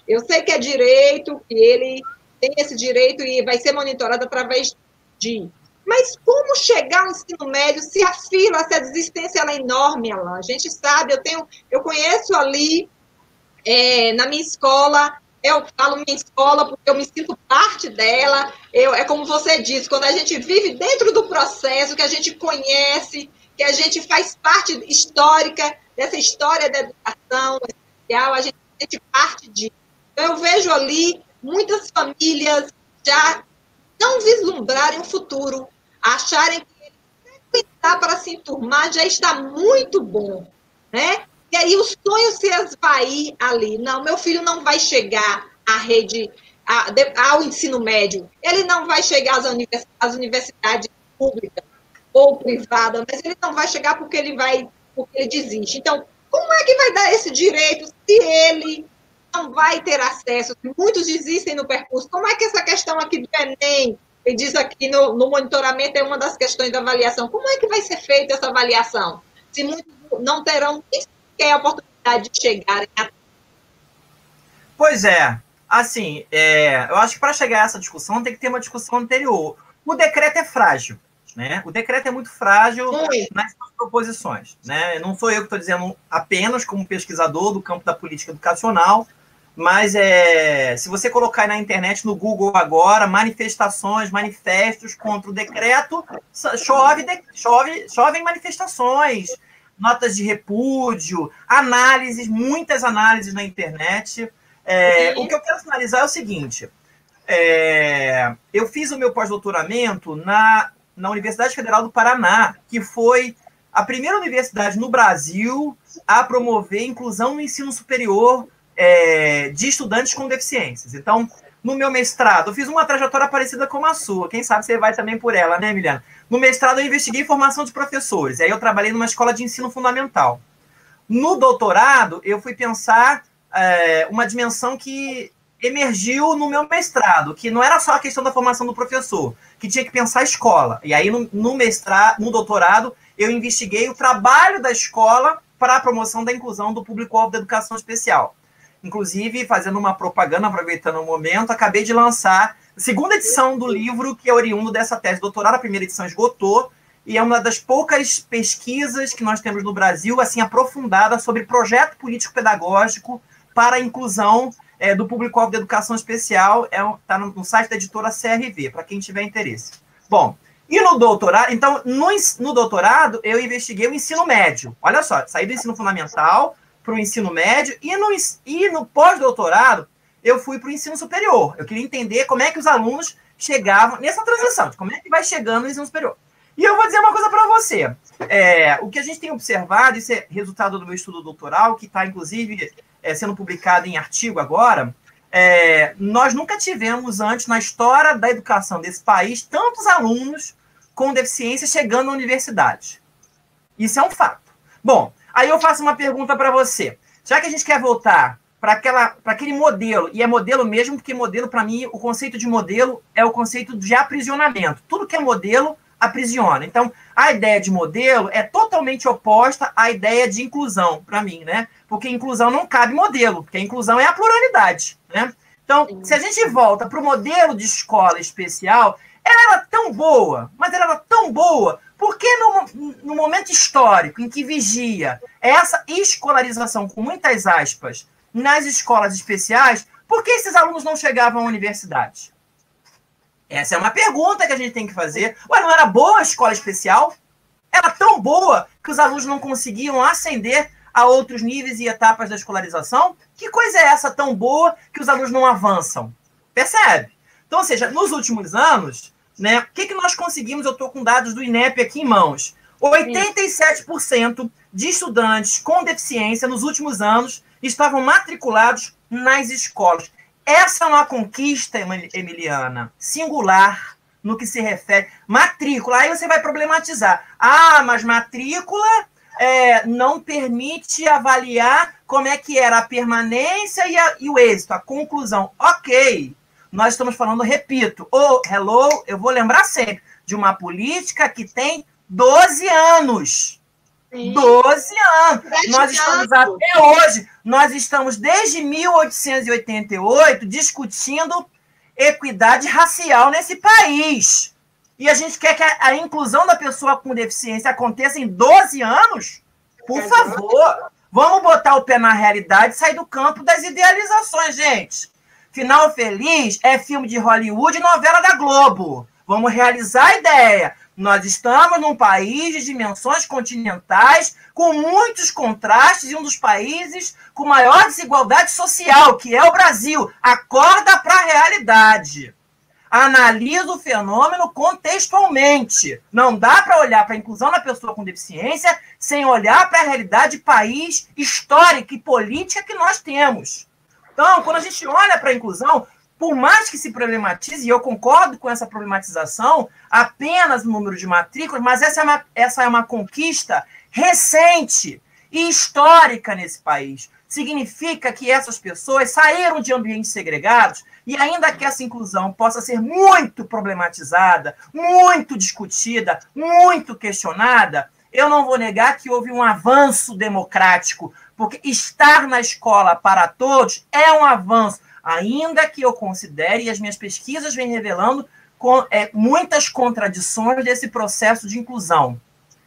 Eu sei que é direito, que ele tem esse direito e vai ser monitorado através de... Mas como chegar ao ensino médio se a fila, se a desistência ela é enorme, Alain? A gente sabe, eu conheço ali, na minha escola, eu falo minha escola porque eu me sinto parte dela, é como você disse, quando a gente vive dentro do processo, que a gente conhece, que a gente faz parte histórica dessa história da educação especial, a gente parte disso. Então, eu vejo ali muitas famílias já não vislumbrarem o futuro, acharem que frequentar para se enturmar já está muito bom, né? E aí o sonho se esvair ali. Não, meu filho não vai chegar à rede, ao ensino médio. Ele não vai chegar às universidades públicas ou privadas, mas ele não vai chegar porque ele desiste. Então, como é que vai dar esse direito se ele não vai ter acesso? Muitos desistem no percurso. Como é que essa questão aqui do Enem, ele diz aqui no monitoramento, é uma das questões da avaliação. Como é que vai ser feita essa avaliação? Se muitos não terão a oportunidade de chegarem a... Pois é, assim, eu acho que para chegar a essa discussão tem que ter uma discussão anterior. O decreto é frágil, né? O decreto é muito frágil nas suas proposições, né? Não sou eu que estou dizendo apenas como pesquisador do campo da política educacional, mas se você colocar aí na internet, no Google agora, manifestos contra o decreto, chovem manifestações, notas de repúdio, muitas análises na internet. O que eu quero finalizar é o seguinte, eu fiz o meu pós-doutoramento na Universidade Federal do Paraná, que foi a primeira universidade no Brasil a promover inclusão no ensino superior de estudantes com deficiências. Então, no meu mestrado, eu fiz uma trajetória parecida com a sua. Quem sabe você vai também por ela, né, Emiliana? No mestrado, eu investiguei formação de professores. Aí eu trabalhei numa escola de ensino fundamental. No doutorado, eu fui pensar uma dimensão que emergiu no meu mestrado, que não era só a questão da formação do professor, que tinha que pensar a escola. E aí, no doutorado, eu investiguei o trabalho da escola para a promoção da inclusão do público-alvo da educação especial. Inclusive, fazendo uma propaganda, aproveitando o momento, acabei de lançar a segunda edição do livro, que é oriundo dessa tese de doutorado. A primeira edição esgotou, e é uma das poucas pesquisas que nós temos no Brasil, assim, aprofundada sobre projeto político-pedagógico para a inclusão do público-alvo da educação especial. Está no site da editora CRV, para quem tiver interesse. Bom, e no doutorado, então, no doutorado, eu investiguei o ensino médio. Olha só, saí do ensino fundamental para o ensino médio, e no pós-doutorado eu fui para o ensino superior. Eu queria entender como é que os alunos chegavam nessa transição, de como é que vai chegando no ensino superior. E eu vou dizer uma coisa para você. O que a gente tem observado, isso é resultado do meu estudo doutoral, que está, inclusive, sendo publicado em artigo agora, nós nunca tivemos antes, na história da educação desse país, tantos alunos com deficiência chegando na universidade. Isso é um fato. Bom, aí eu faço uma pergunta para você. Já que a gente quer voltar para aquele modelo, e é modelo mesmo, porque modelo, para mim, o conceito de modelo é o conceito de aprisionamento. Tudo que é modelo aprisiona. Então, a ideia de modelo é totalmente oposta à ideia de inclusão, para mim, né? Porque inclusão não cabe modelo, porque a inclusão é a pluralidade, né? Então, se a gente volta para o modelo de escola especial, ela era tão boa, mas ela era tão boa, porque no momento histórico em que vigia essa escolarização, com muitas aspas, nas escolas especiais, por que esses alunos não chegavam à universidade? Essa é uma pergunta que a gente tem que fazer. Ué, não era boa a escola especial? Era tão boa que os alunos não conseguiam ascender a outros níveis e etapas da escolarização? Que coisa é essa tão boa que os alunos não avançam? Percebe? Então, ou seja, nos últimos anos, né, o que nós conseguimos? Eu estou com dados do INEP aqui em mãos. 87% de estudantes com deficiência nos últimos anos estavam matriculados nas escolas. Essa é uma conquista, Emiliana, singular no que se refere. Matrícula, aí você vai problematizar. Ah, mas matrícula não permite avaliar como é que era a permanência e o êxito, a conclusão. Ok, nós estamos falando, repito, eu vou lembrar sempre, de uma política que tem 12 anos. Sim. 12 anos. Nós estamos até hoje, nós estamos desde 1888 discutindo equidade racial nesse país. E a gente quer que a inclusão da pessoa com deficiência aconteça em 12 anos? Por favor, vamos botar o pé na realidade e sair do campo das idealizações, gente. Final Feliz é filme de Hollywood e novela da Globo. Vamos realizar a ideia. Nós estamos num país de dimensões continentais, com muitos contrastes, e um dos países com maior desigualdade social, que é o Brasil. Acorda para a realidade. Analisa o fenômeno contextualmente. Não dá para olhar para a inclusão da pessoa com deficiência sem olhar para a realidade país, histórica e política que nós temos. Então, quando a gente olha para a inclusão, por mais que se problematize, e eu concordo com essa problematização, apenas o número de matrículas, mas essa é uma conquista recente e histórica nesse país. Significa que essas pessoas saíram de ambientes segregados e ainda que essa inclusão possa ser muito problematizada, muito discutida, muito questionada, eu não vou negar que houve um avanço democrático, porque estar na escola para todos é um avanço, ainda que eu considere, e as minhas pesquisas vêm revelando muitas contradições desse processo de inclusão.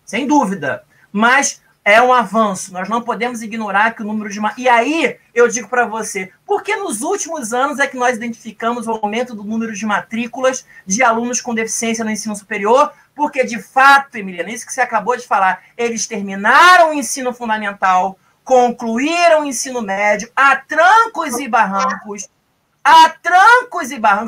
Sem dúvida. Mas é um avanço. Nós não podemos ignorar que o número de... E aí, eu digo para você, porque nos últimos anos é que nós identificamos o aumento do número de matrículas de alunos com deficiência no ensino superior? Porque, de fato, Emiliana, isso que você acabou de falar, eles terminaram o ensino fundamental, concluíram o ensino médio a trancos e barrancos,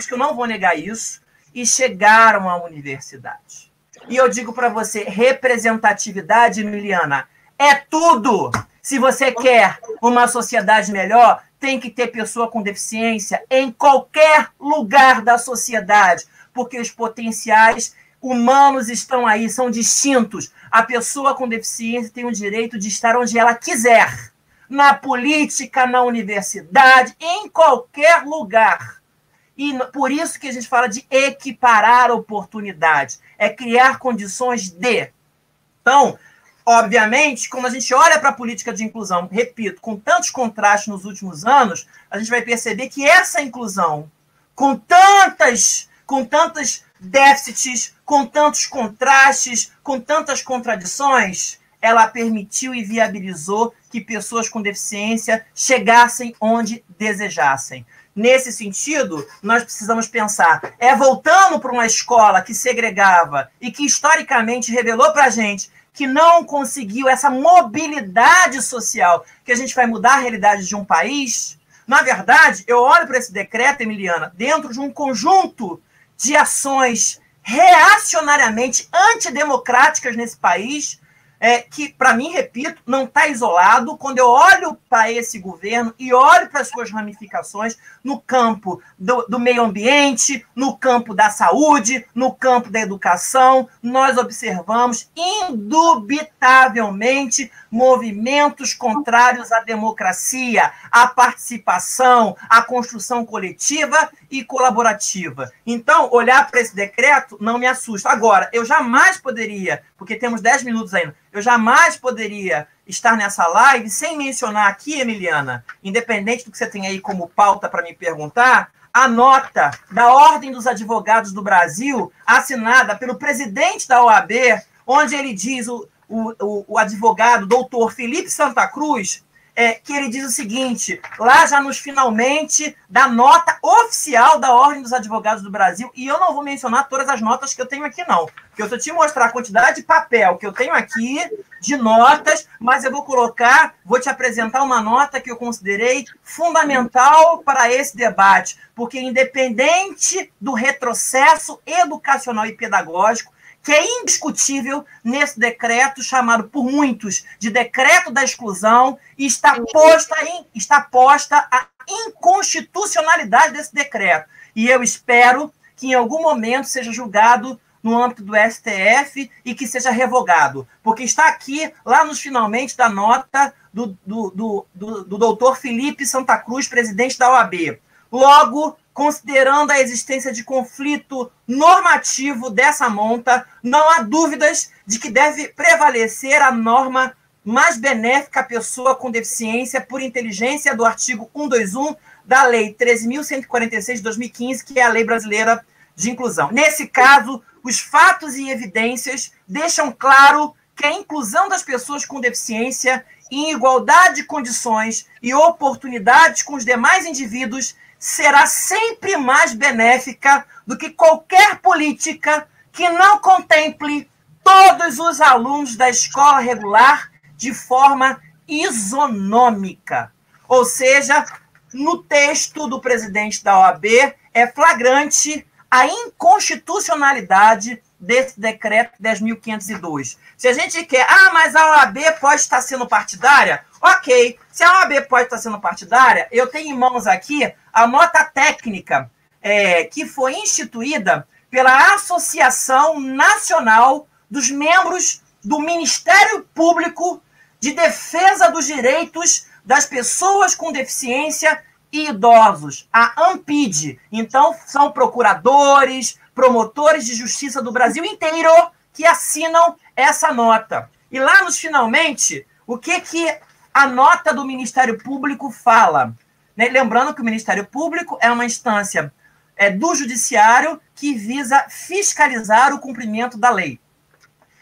que eu não vou negar isso, e chegaram à universidade. E eu digo para você, representatividade, Emiliana, é tudo. Se você quer uma sociedade melhor, tem que ter pessoa com deficiência em qualquer lugar da sociedade, porque os potenciais humanos estão aí, são distintos. A pessoa com deficiência tem o direito de estar onde ela quiser, na política, na universidade, em qualquer lugar. E por isso que a gente fala de equiparar oportunidades, é criar condições de... Então, obviamente, quando a gente olha para a política de inclusão, repito, com tantos contrastes nos últimos anos, a gente vai perceber que essa inclusão, com tantos déficits, com tantos contrastes, com tantas contradições, ela permitiu e viabilizou que pessoas com deficiência chegassem onde desejassem. Nesse sentido, nós precisamos pensar, voltando para uma escola que segregava e que historicamente revelou para a gente que não conseguiu essa mobilidade social, que a gente vai mudar a realidade de um país. Na verdade, eu olho para esse decreto, Emiliana, dentro de um conjunto de ações reacionariamente antidemocráticas nesse país, que, para mim, repito, não está isolado. Quando eu olho para esse governo e olho para as suas ramificações no campo do meio ambiente, no campo da saúde, no campo da educação, nós observamos, indubitavelmente, movimentos contrários à democracia, à participação, à construção coletiva e colaborativa. Então, olhar para esse decreto não me assusta. Agora, eu jamais poderia, porque temos 10 minutos ainda, eu jamais poderia estar nessa live sem mencionar aqui, Emiliana, independente do que você tem aí como pauta para me perguntar, a nota da Ordem dos Advogados do Brasil, assinada pelo presidente da OAB, onde ele diz, o advogado, doutor Felipe Santa Cruz, que ele diz o seguinte, lá já nos finalmente da nota oficial da Ordem dos Advogados do Brasil, e eu não vou mencionar todas as notas que eu tenho aqui, não, porque eu só te mostrar a quantidade de papel que eu tenho aqui, de notas, mas eu vou te apresentar uma nota que eu considerei fundamental para esse debate, porque independente do retrocesso educacional e pedagógico, que é indiscutível nesse decreto, chamado por muitos de decreto da exclusão, e está posta a inconstitucionalidade desse decreto. E eu espero que em algum momento seja julgado no âmbito do STF e que seja revogado, porque está aqui, lá nos finalmente da nota do doutor Felipe Santa Cruz, presidente da OAB. Logo, considerando a existência de conflito normativo dessa monta, não há dúvidas de que deve prevalecer a norma mais benéfica à pessoa com deficiência por inteligência do artigo 121 da Lei 13.146 de 2015, que é a Lei Brasileira de Inclusão. Nesse caso, os fatos e evidências deixam claro que a inclusão das pessoas com deficiência em igualdade de condições e oportunidades com os demais indivíduos será sempre mais benéfica do que qualquer política que não contemple todos os alunos da escola regular de forma isonômica. Ou seja, no texto do presidente da OAB, é flagrante a inconstitucionalidade desse decreto 10.502. Se a gente quer, mas a OAB pode estar sendo partidária? Ok, se a OAB pode estar sendo partidária, eu tenho em mãos aqui a nota técnica que foi instituída pela Associação Nacional dos Membros do Ministério Público de Defesa dos Direitos das Pessoas com Deficiência e Idosos, a ANPID. Então, são procuradores, promotores de justiça do Brasil inteiro que assinam essa nota. E lá nos finalmente, o que a nota do Ministério Público fala? Né? Lembrando que o Ministério Público é uma instância do Judiciário que visa fiscalizar o cumprimento da lei.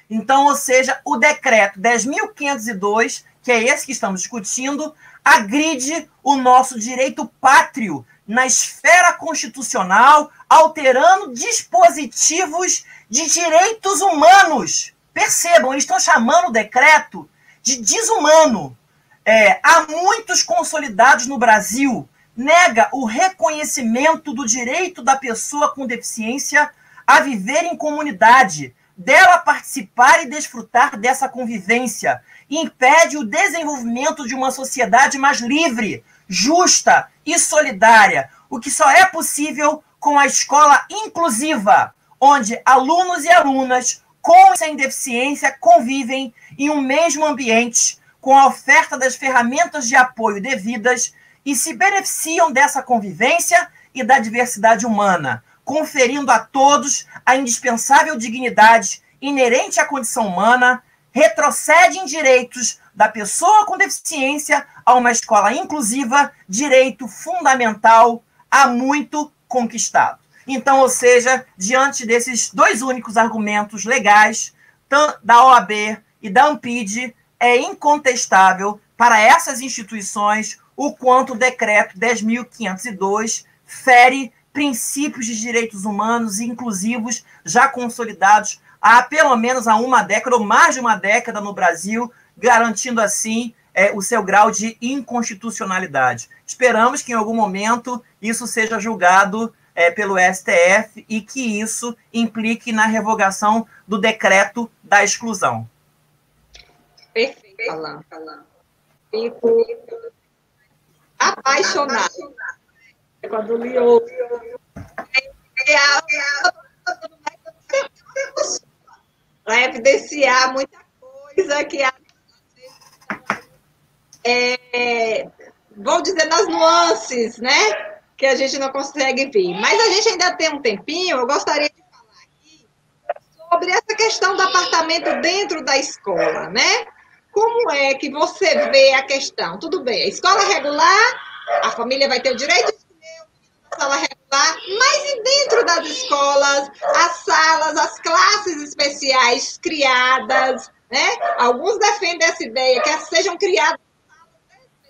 Então, ou seja, o decreto 10.502, que é esse que estamos discutindo, agride o nosso direito pátrio na esfera constitucional, alterando dispositivos de direitos humanos. Percebam, eles estão chamando o decreto de desumano. Há muitos consolidados no Brasil, nega o reconhecimento do direito da pessoa com deficiência a viver em comunidade, dela participar e desfrutar dessa convivência, impede o desenvolvimento de uma sociedade mais livre, justa e solidária, o que só é possível com a escola inclusiva, onde alunos e alunas com e sem deficiência convivem em um mesmo ambiente, com a oferta das ferramentas de apoio devidas e se beneficiam dessa convivência e da diversidade humana, conferindo a todos a indispensável dignidade inerente à condição humana, retrocede em direitos da pessoa com deficiência a uma escola inclusiva, direito fundamental há muito conquistado. Então, ou seja, diante desses dois únicos argumentos legais, da OAB e da ANPID, é incontestável para essas instituições o quanto o decreto 10.502 fere princípios de direitos humanos e inclusivos já consolidados há pelo menos uma década ou mais de uma década no Brasil, garantindo assim o seu grau de inconstitucionalidade. Esperamos que em algum momento isso seja julgado pelo STF e que isso implique na revogação do decreto da exclusão. Perfeito, falando. Fico apaixonada quando li outro. Para evidenciar muita coisa que vou dizer nas nuances, né? Que a gente não consegue ver. Mas a gente ainda tem um tempinho, eu gostaria de falar aqui sobre essa questão do apartamento dentro da escola, né? Como é que você vê a questão? Tudo bem, a escola regular, a família vai ter o direito de escolher o menino da sala regular, mas e dentro das escolas, as salas, as classes especiais criadas, né? Alguns defendem essa ideia que sejam criadas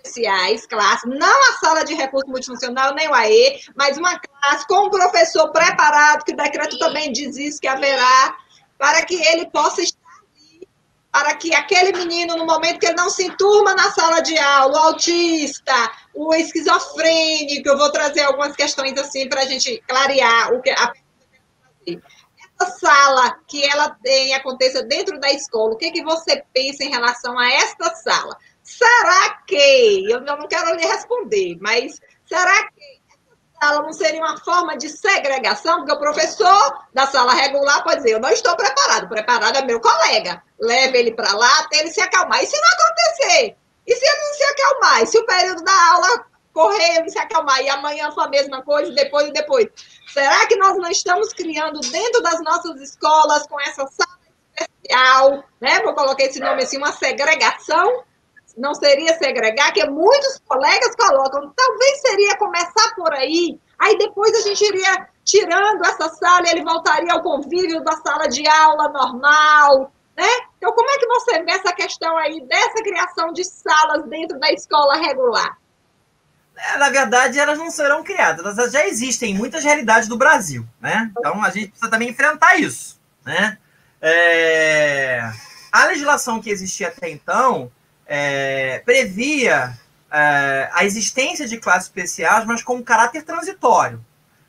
especiais, classe, não a sala de recurso multifuncional, nem o AE, mas uma classe com um professor preparado, que o decreto também diz isso, que haverá, para que ele possa estar ali, para que aquele menino, no momento que ele não se enturma na sala de aula, o autista, o esquizofrênico, eu vou trazer algumas questões assim para a gente clarear o que a essa sala que ela tem aconteça dentro da escola, o que você pensa em relação a esta sala? Será que, eu não quero lhe responder, mas será que essa sala não seria uma forma de segregação? Porque o professor da sala regular pode dizer, eu não estou preparado é meu colega, leve ele para lá até ele se acalmar. E se não acontecer? E se ele não se acalmar? E se o período da aula correr, ele se acalmar? E amanhã foi a mesma coisa, depois e depois? Será que nós não estamos criando dentro das nossas escolas, com essa sala especial, né? Vou colocar esse nome assim, uma segregação? Não seria segregar, que muitos colegas colocam, talvez seria começar por aí, aí depois a gente iria tirando essa sala e ele voltaria ao convívio da sala de aula normal, né? Então, como é que você vê essa questão aí dessa criação de salas dentro da escola regular? Na verdade, elas não serão criadas, elas já existem em muitas realidades do Brasil, né? Então, a gente precisa também enfrentar isso, né? A legislação que existia até então previa a existência de classes especiais, mas com caráter transitório,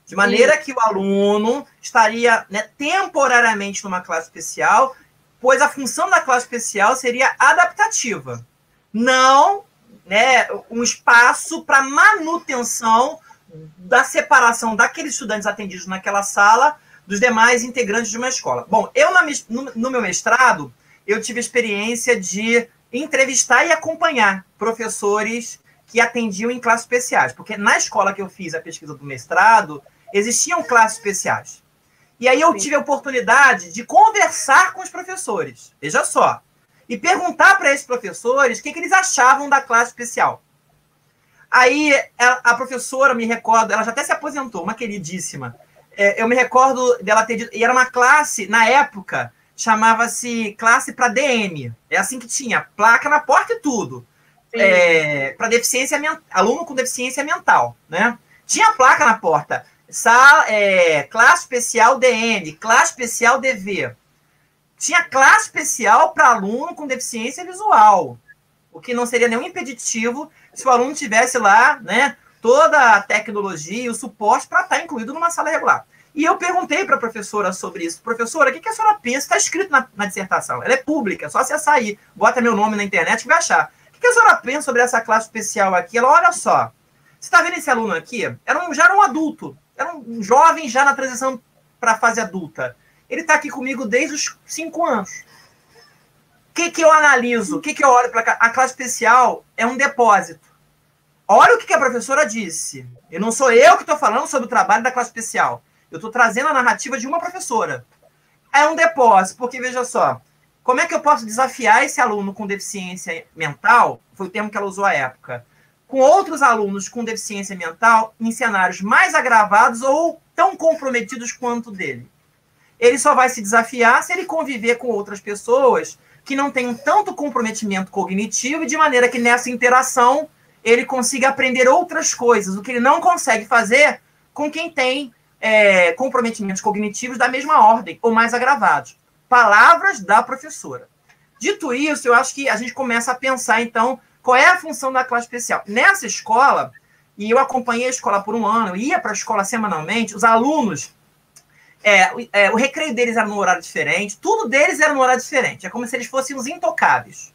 de maneira que o aluno estaria, né, temporariamente numa classe especial, pois a função da classe especial seria adaptativa, não, né, um espaço para manutenção da separação daqueles estudantes atendidos naquela sala dos demais integrantes de uma escola. Bom, eu no meu mestrado, eu tive a experiência de entrevistar e acompanhar professores que atendiam em classes especiais, porque na escola que eu fiz a pesquisa do mestrado, existiam classes especiais. E aí eu tive a oportunidade de conversar com os professores, veja só, e perguntar para esses professores o que eles achavam da classe especial. Aí a professora, me recordo, ela já até se aposentou, uma queridíssima, eu me recordo dela ter dito, e era uma classe, na época, chamava-se classe para DM. É assim que tinha, placa na porta e tudo. Para deficiência aluno com deficiência mental, né? Tinha placa na porta. Classe especial DM, classe especial DV. Tinha classe especial para aluno com deficiência visual, o que não seria nenhum impeditivo se o aluno tivesse lá, né, toda a tecnologia e o suporte para estar incluído numa sala regular. E eu perguntei para a professora sobre isso. Professora, o que a senhora pensa? Está escrito na dissertação. Ela é pública, só acessar aí. Bota meu nome na internet e vai achar. O que a senhora pensa sobre essa classe especial aqui? Ela, olha só. Você está vendo esse aluno aqui? Já era um adulto. Era um jovem já na transição para a fase adulta. Ele está aqui comigo desde os 5 anos. O que eu analiso? O que eu olho para a classe especial? É um depósito. Olha o que a professora disse. E não sou eu que estou falando sobre o trabalho da classe especial. Eu estou trazendo a narrativa de uma professora. É um depósito, porque veja só, como é que eu posso desafiar esse aluno com deficiência mental, foi o termo que ela usou à época, com outros alunos com deficiência mental em cenários mais agravados ou tão comprometidos quanto dele? Ele só vai se desafiar se ele conviver com outras pessoas que não tenham tanto comprometimento cognitivo e de maneira que nessa interação ele consiga aprender outras coisas, o que ele não consegue fazer com quem tem comprometimentos cognitivos da mesma ordem, ou mais agravados. Palavras da professora. Dito isso, eu acho que a gente começa a pensar, então, qual é a função da classe especial. Nessa escola, e eu acompanhei a escola por um ano, eu ia para a escola semanalmente, os alunos, o recreio deles era num horário diferente, tudo deles era num horário diferente, é como se eles fossem os intocáveis.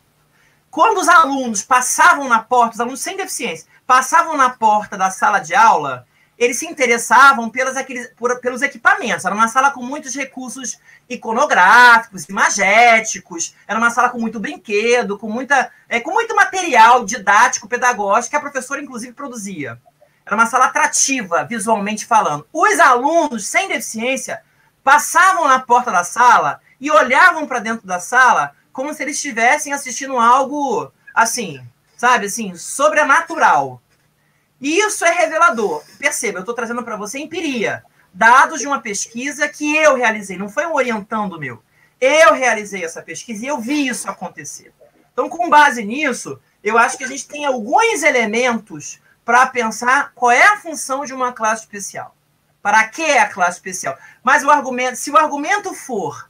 quando os alunos passavam na porta, os alunos sem deficiência, passavam na porta da sala de aula, eles se interessavam pelos equipamentos. Era uma sala com muitos recursos iconográficos, imagéticos, era uma sala com muito brinquedo, com muito material didático, pedagógico, que a professora, inclusive, produzia. Era uma sala atrativa, visualmente falando. Os alunos sem deficiência passavam na porta da sala e olhavam para dentro da sala como se eles estivessem assistindo algo, assim, sabe, assim, sobrenatural. E isso é revelador. Perceba, eu estou trazendo para você empiria, dados de uma pesquisa que eu realizei, não foi um orientando meu. Eu realizei essa pesquisa e eu vi isso acontecer. Então, com base nisso, eu acho que a gente tem alguns elementos para pensar qual é a função de uma classe especial. Para que é a classe especial? Mas se o argumento for,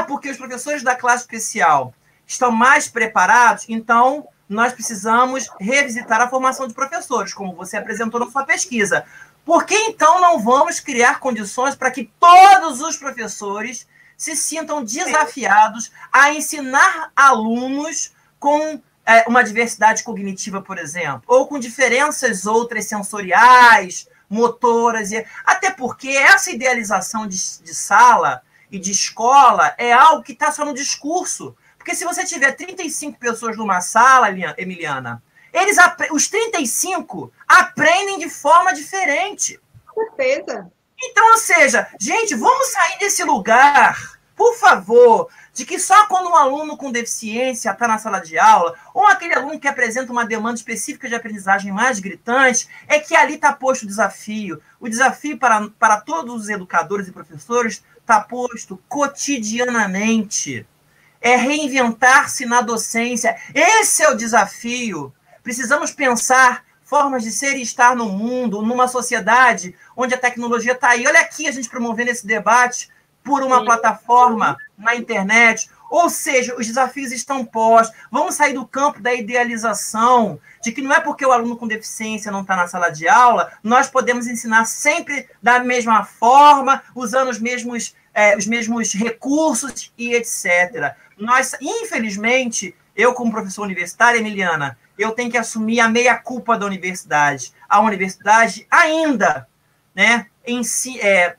porque os professores da classe especial estão mais preparados, então nós precisamos revisitar a formação de professores, como você apresentou na sua pesquisa. Por que, então, não vamos criar condições para que todos os professores se sintam desafiados a ensinar alunos com uma diversidade cognitiva, por exemplo, ou com diferenças outras sensoriais, motoras, até porque essa idealização de sala e de escola é algo que está só no discurso. Porque se você tiver 35 pessoas numa sala, Emiliana, os 35 aprendem de forma diferente. Com certeza. Então, ou seja, gente, vamos sair desse lugar, por favor, de que só quando um aluno com deficiência está na sala de aula, ou aquele aluno que apresenta uma demanda específica de aprendizagem mais gritante, é que ali está posto o desafio. O desafio para todos os educadores e professores está posto cotidianamente. É reinventar-se na docência. Esse é o desafio. Precisamos pensar formas de ser e estar no mundo, numa sociedade onde a tecnologia está aí. Olha aqui a gente promovendo esse debate por uma plataforma na internet. Ou seja, os desafios estão postos. Vamos sair do campo da idealização, de que não é porque o aluno com deficiência não está na sala de aula, nós podemos ensinar sempre da mesma forma, usando os mesmos recursos e etc. Nós, infelizmente, eu como professor universitário, Emiliana, eu tenho que assumir a meia-culpa da universidade. A universidade ainda, né,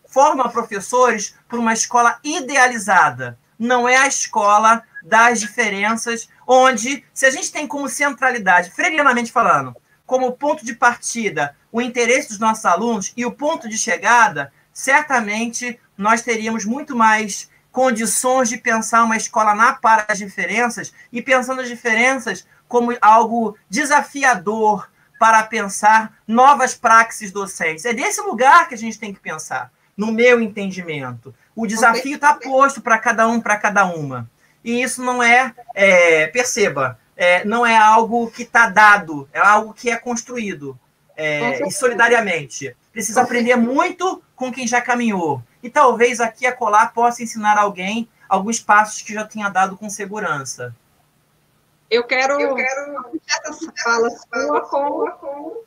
forma professores para uma escola idealizada. Não é a escola das diferenças, onde, se a gente tem como centralidade, freudianamente falando, como ponto de partida o interesse dos nossos alunos e o ponto de chegada, certamente nós teríamos muito mais condições de pensar uma escola para as diferenças e pensando as diferenças como algo desafiador para pensar novas praxes docentes. É desse lugar que a gente tem que pensar, no meu entendimento. O desafio está posto para cada um, para cada uma. E isso não perceba, não é algo que está dado, é algo que é construído e solidariamente. Precisa aprender muito com quem já caminhou. E talvez aqui a acolá possa ensinar alguém alguns passos que já tinha dado com segurança. Eu quero essa fala sua com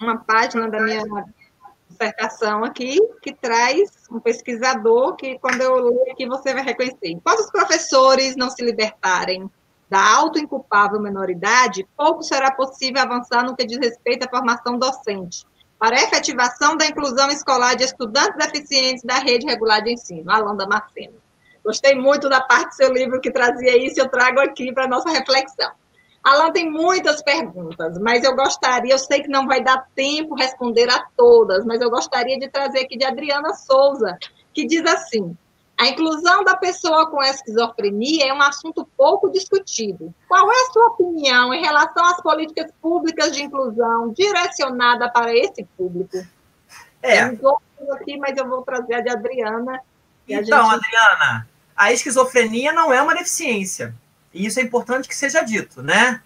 uma página da minha dissertação aqui, que traz um pesquisador que, quando eu ler aqui, você vai reconhecer. Enquanto os professores não se libertarem da autoinculpável menoridade, pouco será possível avançar no que diz respeito à formação docente, para a efetivação da inclusão escolar de estudantes deficientes da rede regular de ensino. Alain Damasceno. Gostei muito da parte do seu livro que trazia isso, eu trago aqui para a nossa reflexão. Alain tem muitas perguntas, mas eu sei que não vai dar tempo responder a todas, mas eu gostaria de trazer aqui de Adriana Souza, que diz assim: a inclusão da pessoa com esquizofrenia é um assunto pouco discutido. Qual é a sua opinião em relação às políticas públicas de inclusão direcionada para esse público? Tem outros aqui, mas eu vou trazer a de Adriana. Então, Adriana, a esquizofrenia não é uma deficiência. E isso é importante que seja dito, né?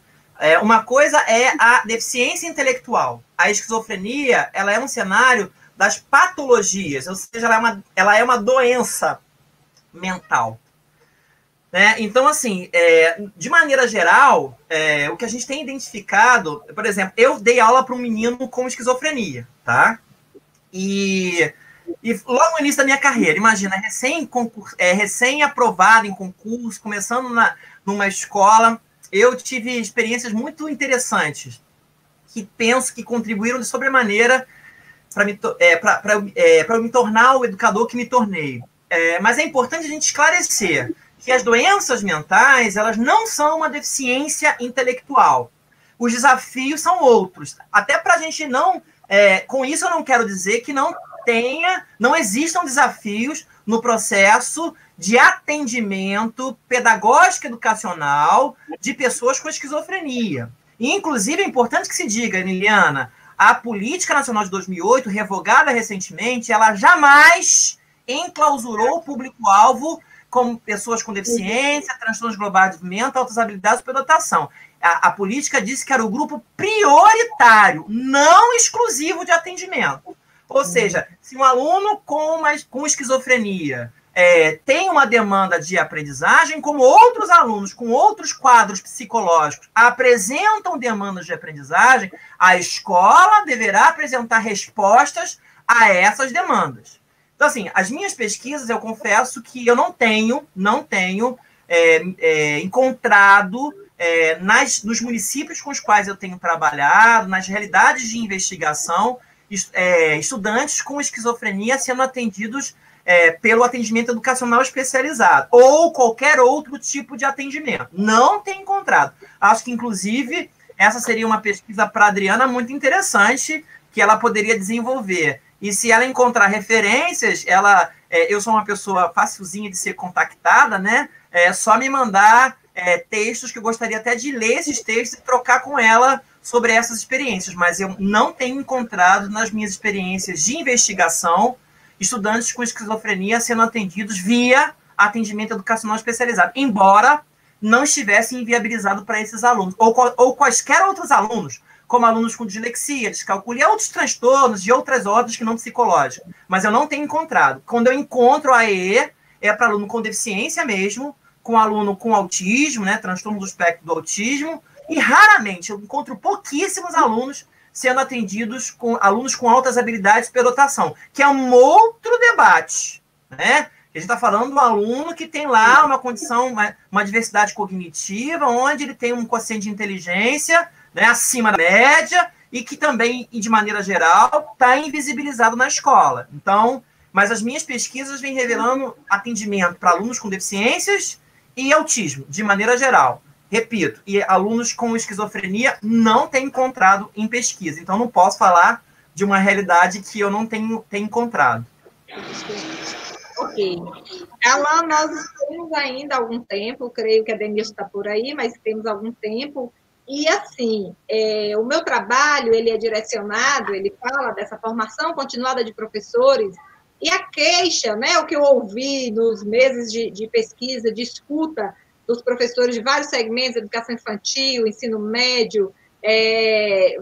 Uma coisa é a deficiência intelectual. A esquizofrenia, ela é um cenário das patologias, ou seja, ela é uma doença mental. Né? Então, assim, de maneira geral, o que a gente tem identificado, por exemplo, eu dei aula para um menino com esquizofrenia, tá? E logo no início da minha carreira, imagina, recém-aprovado em concurso, começando numa escola, eu tive experiências muito interessantes que penso que contribuíram de sobremaneira para eu me tornar o educador que me tornei. Mas é importante a gente esclarecer que as doenças mentais, elas não são uma deficiência intelectual. Os desafios são outros. Até para a gente não... com isso eu não quero dizer que não existam desafios no processo de atendimento pedagógico educacional de pessoas com esquizofrenia. E, inclusive, é importante que se diga, Liliana, a Política Nacional de 2008, revogada recentemente, ela jamais enclausurou o público-alvo como pessoas com deficiência, transtornos globais de desenvolvimento, altas habilidades e superdotação. A política disse que era o grupo prioritário, não exclusivo de atendimento. Ou seja, se um aluno com esquizofrenia tem uma demanda de aprendizagem, como outros alunos com outros quadros psicológicos apresentam demandas de aprendizagem, a escola deverá apresentar respostas a essas demandas. Então, assim, as minhas pesquisas, eu confesso que eu não tenho encontrado nos municípios com os quais eu tenho trabalhado, nas realidades de investigação, estudantes com esquizofrenia sendo atendidos pelo atendimento educacional especializado ou qualquer outro tipo de atendimento. Não tem encontrado. Acho que, inclusive, essa seria uma pesquisa para a Adriana muito interessante que ela poderia desenvolver. E se ela encontrar referências, eu sou uma pessoa facilzinha de ser contactada, né? É só me mandar textos que eu gostaria até de ler esses textos e trocar com ela sobre essas experiências. Mas eu não tenho encontrado nas minhas experiências de investigação estudantes com esquizofrenia sendo atendidos via atendimento educacional especializado, embora não estivesse inviabilizado para esses alunos, ou quaisquer outros alunos, como alunos com dislexia, descalculia, outros transtornos de outras ordens que não psicológicas. Mas eu não tenho encontrado. Quando eu encontro a AE, é para aluno com deficiência mesmo, com aluno com autismo, né, transtorno do espectro do autismo, e raramente eu encontro pouquíssimos alunos sendo atendidos com alunos com altas habilidades de superdotação, que é um outro debate, né? A gente está falando do aluno que tem lá uma condição, uma diversidade cognitiva, onde ele tem um quociente de inteligência, né, acima da média, e que também, de maneira geral, está invisibilizado na escola. Então, mas as minhas pesquisas vêm revelando atendimento para alunos com deficiências e autismo, de maneira geral. Repito, e alunos com esquizofrenia não tem encontrado em pesquisa. Então, não posso falar de uma realidade que eu não tenho encontrado. Ok. Alan, nós temos ainda algum tempo, creio que a Denise está por aí, mas temos algum tempo. E, assim, o meu trabalho, ele é direcionado, ele fala dessa formação continuada de professores, e a queixa, né, o que eu ouvi nos meses de pesquisa, de escuta, dos professores de vários segmentos, educação infantil, ensino médio,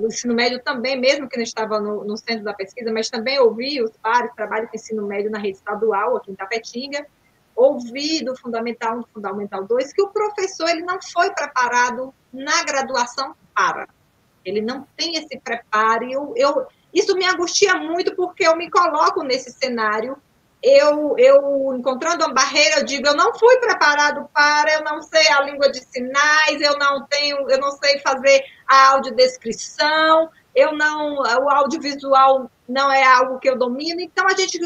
o ensino médio também, mesmo que não estava no centro da pesquisa, mas também ouvi os pares, trabalho com ensino médio na rede estadual, aqui em Tapetinga, ouvi do Fundamental 1, do Fundamental 2, que o professor ele não foi preparado na graduação ele não tem esse preparo, isso me angustia muito, porque eu me coloco nesse cenário. Eu encontrando uma barreira, eu digo, eu não fui preparado eu não sei a língua de sinais, eu não sei fazer a audiodescrição, o audiovisual não é algo que eu domino, então a gente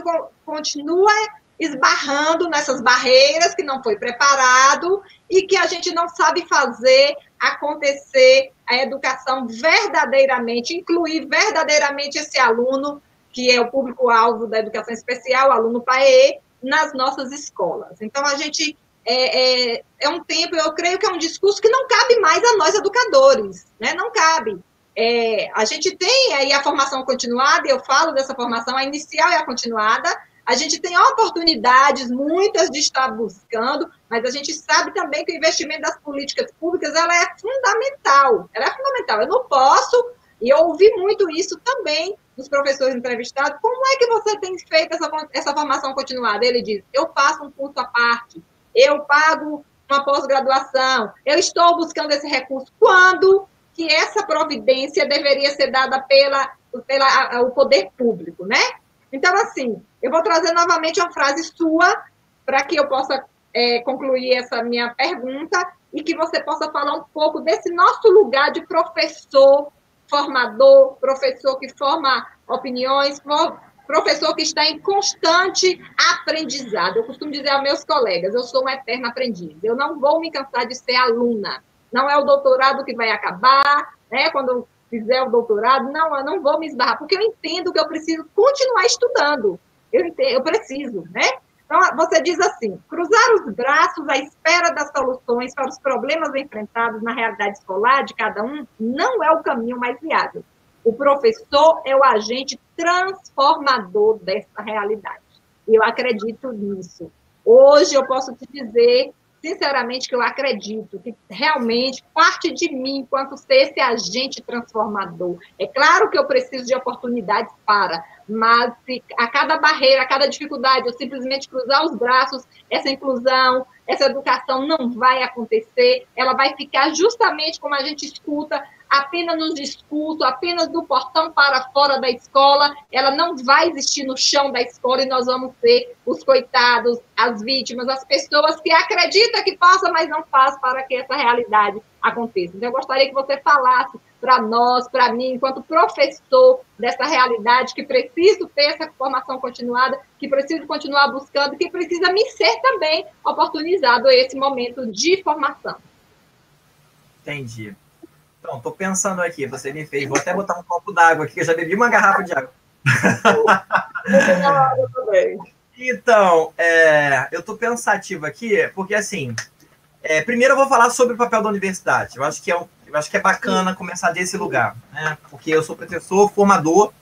continua esbarrando nessas barreiras que não foi preparado e que a gente não sabe fazer acontecer a educação verdadeiramente, incluir verdadeiramente esse aluno que é o público-alvo da educação especial, o aluno PAE, nas nossas escolas. Então, a gente um tempo, eu creio que é um discurso que não cabe mais a nós educadores, né? Não cabe. A gente tem aí a formação continuada, eu falo dessa formação, a inicial e a continuada, a gente tem oportunidades, muitas de estar buscando, mas a gente sabe também que o investimento das políticas públicas, ela é fundamental, eu não posso, e eu ouvi muito isso também dos professores entrevistados, como é que você tem feito essa formação continuada? Ele diz, eu faço um curso à parte, eu pago uma pós-graduação, eu estou buscando esse recurso. Quando que essa providência deveria ser dada pelo poder público, né? Então, assim, eu vou trazer novamente uma frase sua, para que eu possa concluir essa minha pergunta, e que você possa falar um pouco desse nosso lugar de professor formador, professor que forma opiniões, professor que está em constante aprendizado. Eu costumo dizer aos meus colegas, eu sou uma eterna aprendiz, eu não vou me cansar de ser aluna, não é o doutorado que vai acabar, né? Quando eu fizer o doutorado, não, eu não vou me esbarrar, porque eu entendo que eu preciso continuar estudando, eu preciso, né? Então, você diz assim, cruzar os braços à espera das soluções para os problemas enfrentados na realidade escolar de cada um não é o caminho mais viável. O professor é o agente transformador dessa realidade. E eu acredito nisso. Hoje eu posso te dizer, sinceramente, que eu acredito que realmente parte de mim enquanto ser esse agente transformador. É claro que eu preciso de oportunidades mas se a cada barreira, a cada dificuldade, eu simplesmente cruzar os braços, essa inclusão, essa educação não vai acontecer, ela vai ficar justamente como a gente escuta, apenas nos discursos, apenas do portão para fora da escola, ela não vai existir no chão da escola e nós vamos ser os coitados, as vítimas, as pessoas que acreditam que possa, mas não faz para que essa realidade aconteça. Então, eu gostaria que você falasse para nós, para mim, enquanto professor dessa realidade, que preciso ter essa formação continuada, que preciso continuar buscando, que precisa me ser também oportunizado esse momento de formação. Entendi. Então, estou pensando aqui, você me fez, vou até botar um copo d'água aqui, que eu já bebi uma garrafa de água. Então, eu estou pensativo aqui, porque assim, primeiro eu vou falar sobre o papel da universidade. Eu acho que é bacana começar desse lugar, né? Porque eu sou professor, formador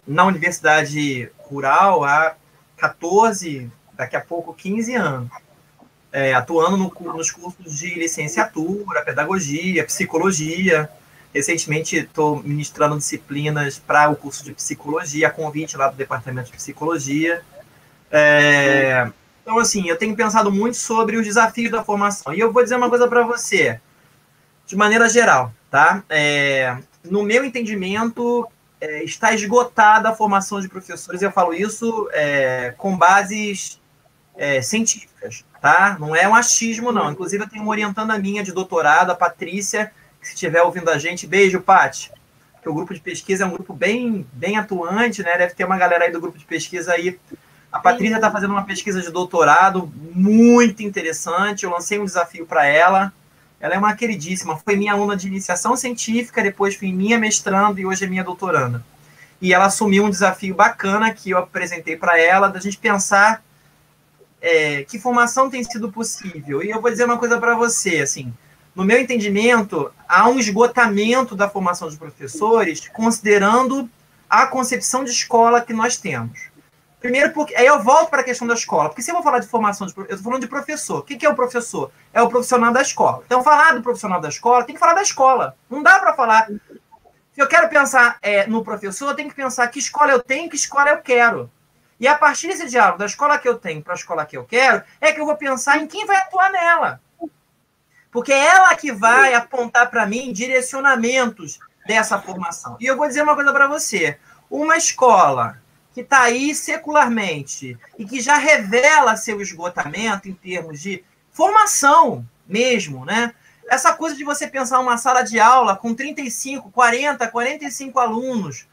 na Universidade Rural há 14, daqui a pouco 15 anos. Atuando nos cursos de licenciatura, pedagogia, psicologia. Recentemente estou ministrando disciplinas para o curso de psicologia, a convite lá do departamento de psicologia. Então, assim, eu tenho pensado muito sobre os desafios da formação. E eu vou dizer uma coisa para você, de maneira geral, tá? No meu entendimento, está esgotada a formação de professores. Eu falo isso com bases científicas, tá? Não é um achismo, não. Inclusive, eu tenho uma orientanda minha de doutorado, a Patrícia, que se estiver ouvindo a gente, beijo, Paty. Que o grupo de pesquisa é um grupo bem atuante, né? Deve ter uma galera aí do grupo de pesquisa aí. A Patrícia está fazendo uma pesquisa de doutorado muito interessante. Eu lancei um desafio para ela. Ela é uma queridíssima. Foi minha aluna de iniciação científica, depois fui minha mestrando e hoje é minha doutoranda. E ela assumiu um desafio bacana que eu apresentei para ela, da gente pensar que formação tem sido possível. E eu vou dizer uma coisa para você, assim, no meu entendimento, há um esgotamento da formação de professores, considerando a concepção de escola que nós temos. Primeiro, porque aí eu volto para a questão da escola, porque se eu vou falar de formação, eu estou falando de professor. O que é o professor? É o profissional da escola. Então, falar do profissional da escola, tem que falar da escola. Não dá para falar. Se eu quero pensar no professor, eu tenho que pensar que escola eu tenho, que escola eu quero. E a partir desse diálogo, da escola que eu tenho para a escola que eu quero, é que eu vou pensar em quem vai atuar nela. Porque é ela que vai apontar para mim direcionamentos dessa formação. E eu vou dizer uma coisa para você. Uma escola que está aí secularmente e que já revela seu esgotamento em termos de formação mesmo, né? Essa coisa de você pensar uma sala de aula com 35, 40, 45 alunos,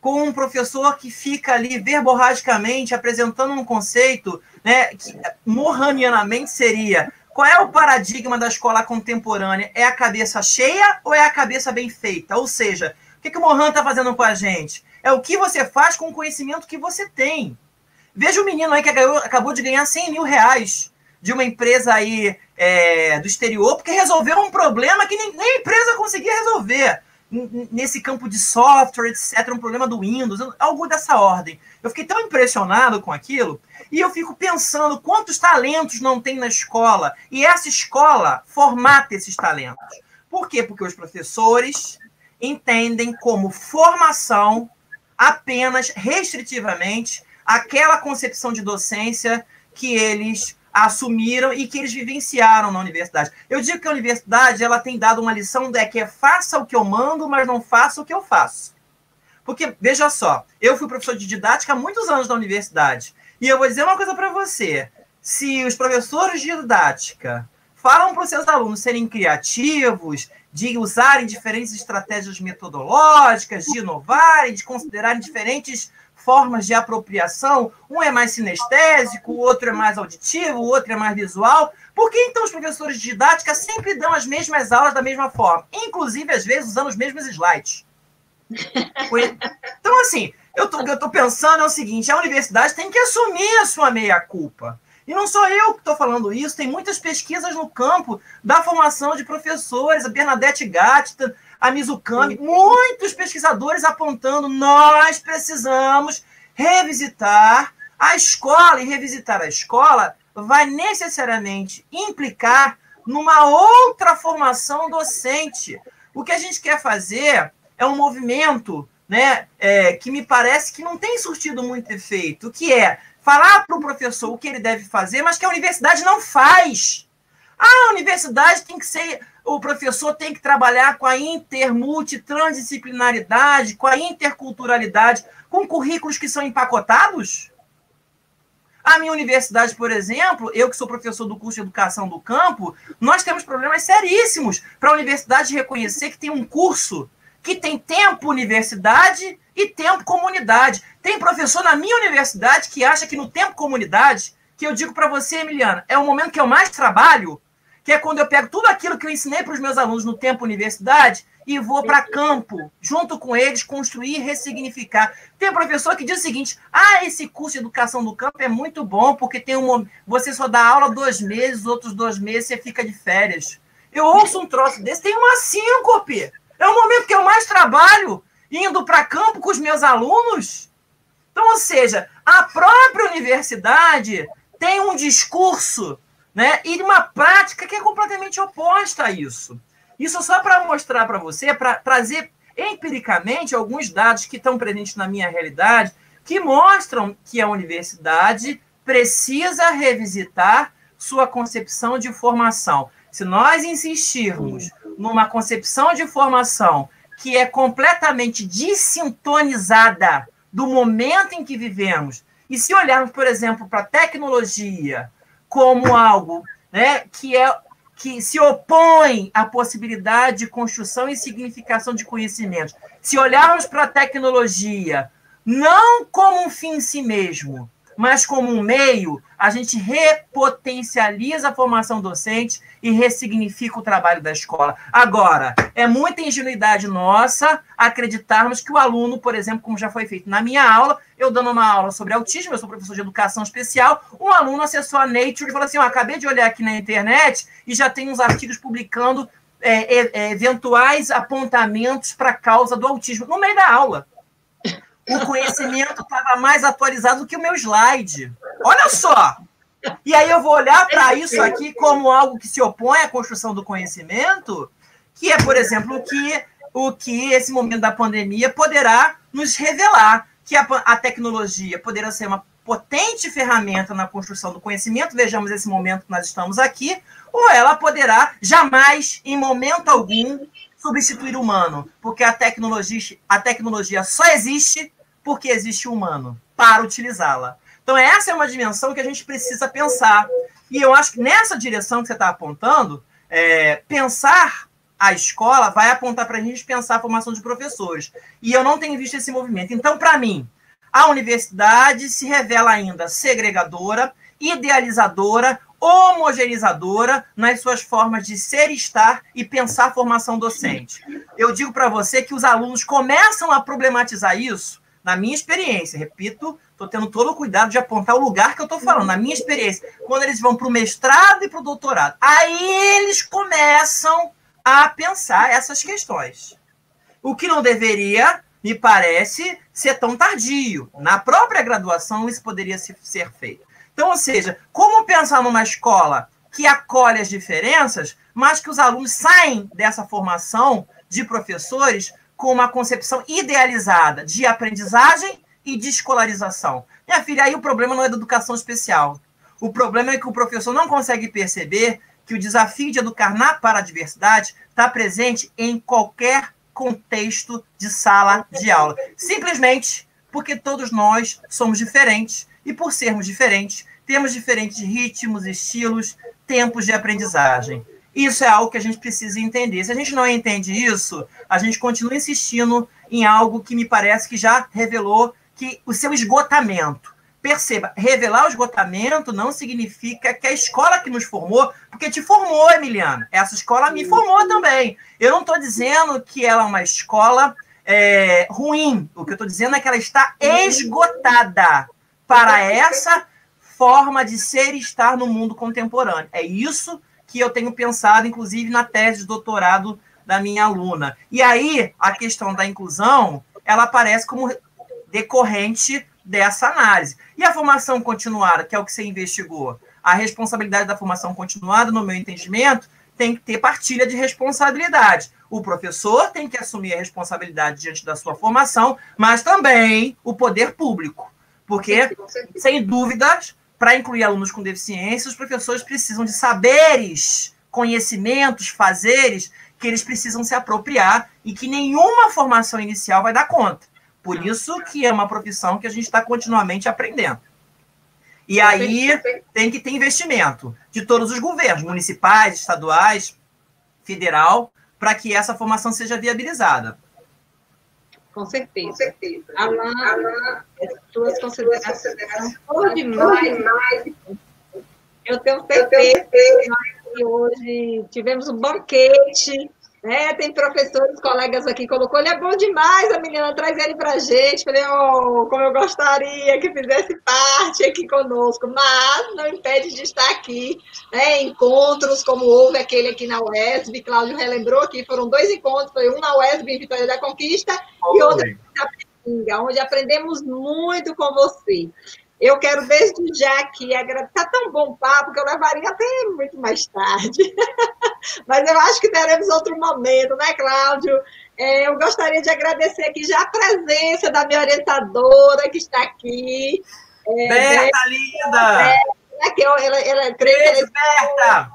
com um professor que fica ali verborragicamente apresentando um conceito, né, que morranianamente seria: qual é o paradigma da escola contemporânea? É a cabeça cheia ou é a cabeça bem feita? Ou seja, o que o Mohan está fazendo com a gente? É o que você faz com o conhecimento que você tem. Veja o menino aí que acabou de ganhar 100 mil reais de uma empresa aí do exterior, porque resolveu um problema que nem a empresa conseguia resolver. Nesse campo de software, etc., um problema do Windows, algo dessa ordem. Eu fiquei tão impressionado com aquilo, e eu fico pensando quantos talentos não tem na escola, e essa escola formata esses talentos. Por quê? Porque os professores entendem como formação apenas restritivamente aquela concepção de docência que eles assumiram e que eles vivenciaram na universidade. Eu digo que a universidade ela tem dado uma lição que é faça o que eu mando, mas não faça o que eu faço. Porque, veja só, eu fui professor de didática há muitos anos na universidade, e eu vou dizer uma coisa para você: se os professores de didática falam para os seus alunos serem criativos, de usarem diferentes estratégias metodológicas, de inovarem, de considerarem diferentes formas de apropriação. Um é mais sinestésico, o outro é mais auditivo, o outro é mais visual. Por que, então, os professores de didática sempre dão as mesmas aulas da mesma forma? Inclusive, às vezes, usando os mesmos slides. Então, assim, o que eu estou pensando é o seguinte, a universidade tem que assumir a sua meia-culpa. E não sou eu que estou falando isso, tem muitas pesquisas no campo da formação de professores, a Bernadette Gatta, a Mizukami, muitos pesquisadores apontando, nós precisamos revisitar a escola, e revisitar a escola vai necessariamente implicar numa outra formação docente. O que a gente quer fazer é um movimento, né, que me parece que não tem surtido muito efeito, que é falar para o professor o que ele deve fazer, mas que a universidade não faz. A universidade tem que ser... O professor tem que trabalhar com a multitransdisciplinaridade, com a interculturalidade, com currículos que são empacotados. A minha universidade, por exemplo, eu que sou professor do curso de Educação do Campo, nós temos problemas seríssimos para a universidade reconhecer que tem um curso que tem tempo universidade e tempo comunidade. Tem professor na minha universidade que acha que no tempo comunidade, que eu digo para você, Emiliana, é o momento que eu mais trabalho, que é quando eu pego tudo aquilo que eu ensinei para os meus alunos no tempo universidade e vou para campo, junto com eles, construir e ressignificar. Tem professor que diz o seguinte, esse curso de Educação do Campo é muito bom, porque tem você só dá aula 2 meses, os outros 2 meses você fica de férias. Eu ouço um troço desse, tem uma síncope. É o momento que eu mais trabalho, indo para campo com os meus alunos. Então, ou seja, a própria universidade tem um discurso, né, e uma prática que é completamente oposta a isso. Isso só para mostrar para você, para trazer empiricamente alguns dados que estão presentes na minha realidade, que mostram que a universidade precisa revisitar sua concepção de formação. Se nós insistirmos numa concepção de formação que é completamente desintonizada do momento em que vivemos, e se olharmos, por exemplo, para a tecnologia como algo, né, que se opõe à possibilidade de construção e significação de conhecimentos, se olharmos para a tecnologia não como um fim em si mesmo, mas como um meio, a gente repotencializa a formação docente e ressignifica o trabalho da escola. Agora, é muita ingenuidade nossa acreditarmos que o aluno, por exemplo, como já foi feito na minha aula, eu dando uma aula sobre autismo, eu sou professor de educação especial, um aluno acessou a Nature e falou assim, acabei de olhar aqui na internet e já tem uns artigos publicando eventuais apontamentos para a causa do autismo, no meio da aula. O conhecimento estava mais atualizado do que o meu slide. Olha só! E aí eu vou olhar para isso aqui como algo que se opõe à construção do conhecimento, que é, por exemplo, o que esse momento da pandemia poderá nos revelar, que a tecnologia poderá ser uma potente ferramenta na construção do conhecimento, vejamos esse momento que nós estamos aqui, ou ela poderá jamais, em momento algum, substituir o humano, porque a tecnologia só existe porque existe o humano, para utilizá-la. Então, essa é uma dimensão que a gente precisa pensar. E eu acho que nessa direção que você está apontando, pensar a escola vai apontar para a gente pensar a formação de professores. E eu não tenho visto esse movimento. Então, para mim, a universidade se revela ainda segregadora, idealizadora, homogeneizadora nas suas formas de ser, estar e pensar a formação docente. Eu digo para você que os alunos começam a problematizar isso, na minha experiência, repito, estou tendo todo o cuidado de apontar o lugar que eu estou falando, na minha experiência, quando eles vão para o mestrado e para o doutorado, aí eles começam a pensar essas questões. O que não deveria, me parece, ser tão tardio. Na própria graduação, isso poderia ser feito. Então, ou seja, como pensar numa escola que acolhe as diferenças, mas que os alunos saem dessa formação de professores com uma concepção idealizada de aprendizagem e de escolarização. Minha filha, aí o problema não é da educação especial. O problema é que o professor não consegue perceber que o desafio de educar na paradiversidade está presente em qualquer contexto de sala de aula. Simplesmente porque todos nós somos diferentes e, por sermos diferentes, temos diferentes ritmos, estilos, tempos de aprendizagem. Isso é algo que a gente precisa entender. Se a gente não entende isso, a gente continua insistindo em algo que me parece que já revelou que o seu esgotamento. Perceba, revelar o esgotamento não significa que a escola que nos formou, porque te formou, Emiliana, essa escola me formou também. Eu não estou dizendo que ela é uma escola ruim. O que eu estou dizendo é que ela está esgotada para essa forma de ser e estar no mundo contemporâneo. É isso que eu tenho pensado, inclusive, na tese de doutorado da minha aluna. E aí, a questão da inclusão, ela aparece como decorrente dessa análise. E a formação continuada, que é o que você investigou? A responsabilidade da formação continuada, no meu entendimento, tem que ter partilha de responsabilidade. O professor tem que assumir a responsabilidade diante da sua formação, mas também o poder público. Porque, sem dúvidas, para incluir alunos com deficiência, os professores precisam de saberes, conhecimentos, fazeres, que eles precisam se apropriar e que nenhuma formação inicial vai dar conta. Por isso que é uma profissão que a gente está continuamente aprendendo. E aí tem que ter investimento de todos os governos, municipais, estaduais, federal, para que essa formação seja viabilizada. Com certeza. Com certeza. Alan, as suas considerações são demais. Eu tenho certeza que hoje tivemos um banquete, né? Tem professores, colegas aqui, colocou, ele é bom demais, a menina, traz ele para a gente. Falei, como eu gostaria que fizesse parte aqui conosco, mas não impede de estar aqui, né? Encontros, como houve aquele aqui na UESB, Cláudio relembrou aqui, foram 2 encontros, foi um na UESB em Vitória da Conquista e outro na Petinga, onde aprendemos muito com você. Eu quero desde já aqui agradecer. Está tão bom o papo que eu levaria até muito mais tarde. Mas eu acho que teremos outro momento, né, Cláudio? Eu gostaria de agradecer aqui já a presença da minha orientadora que está aqui. Berta, linda! Beijo, Berta!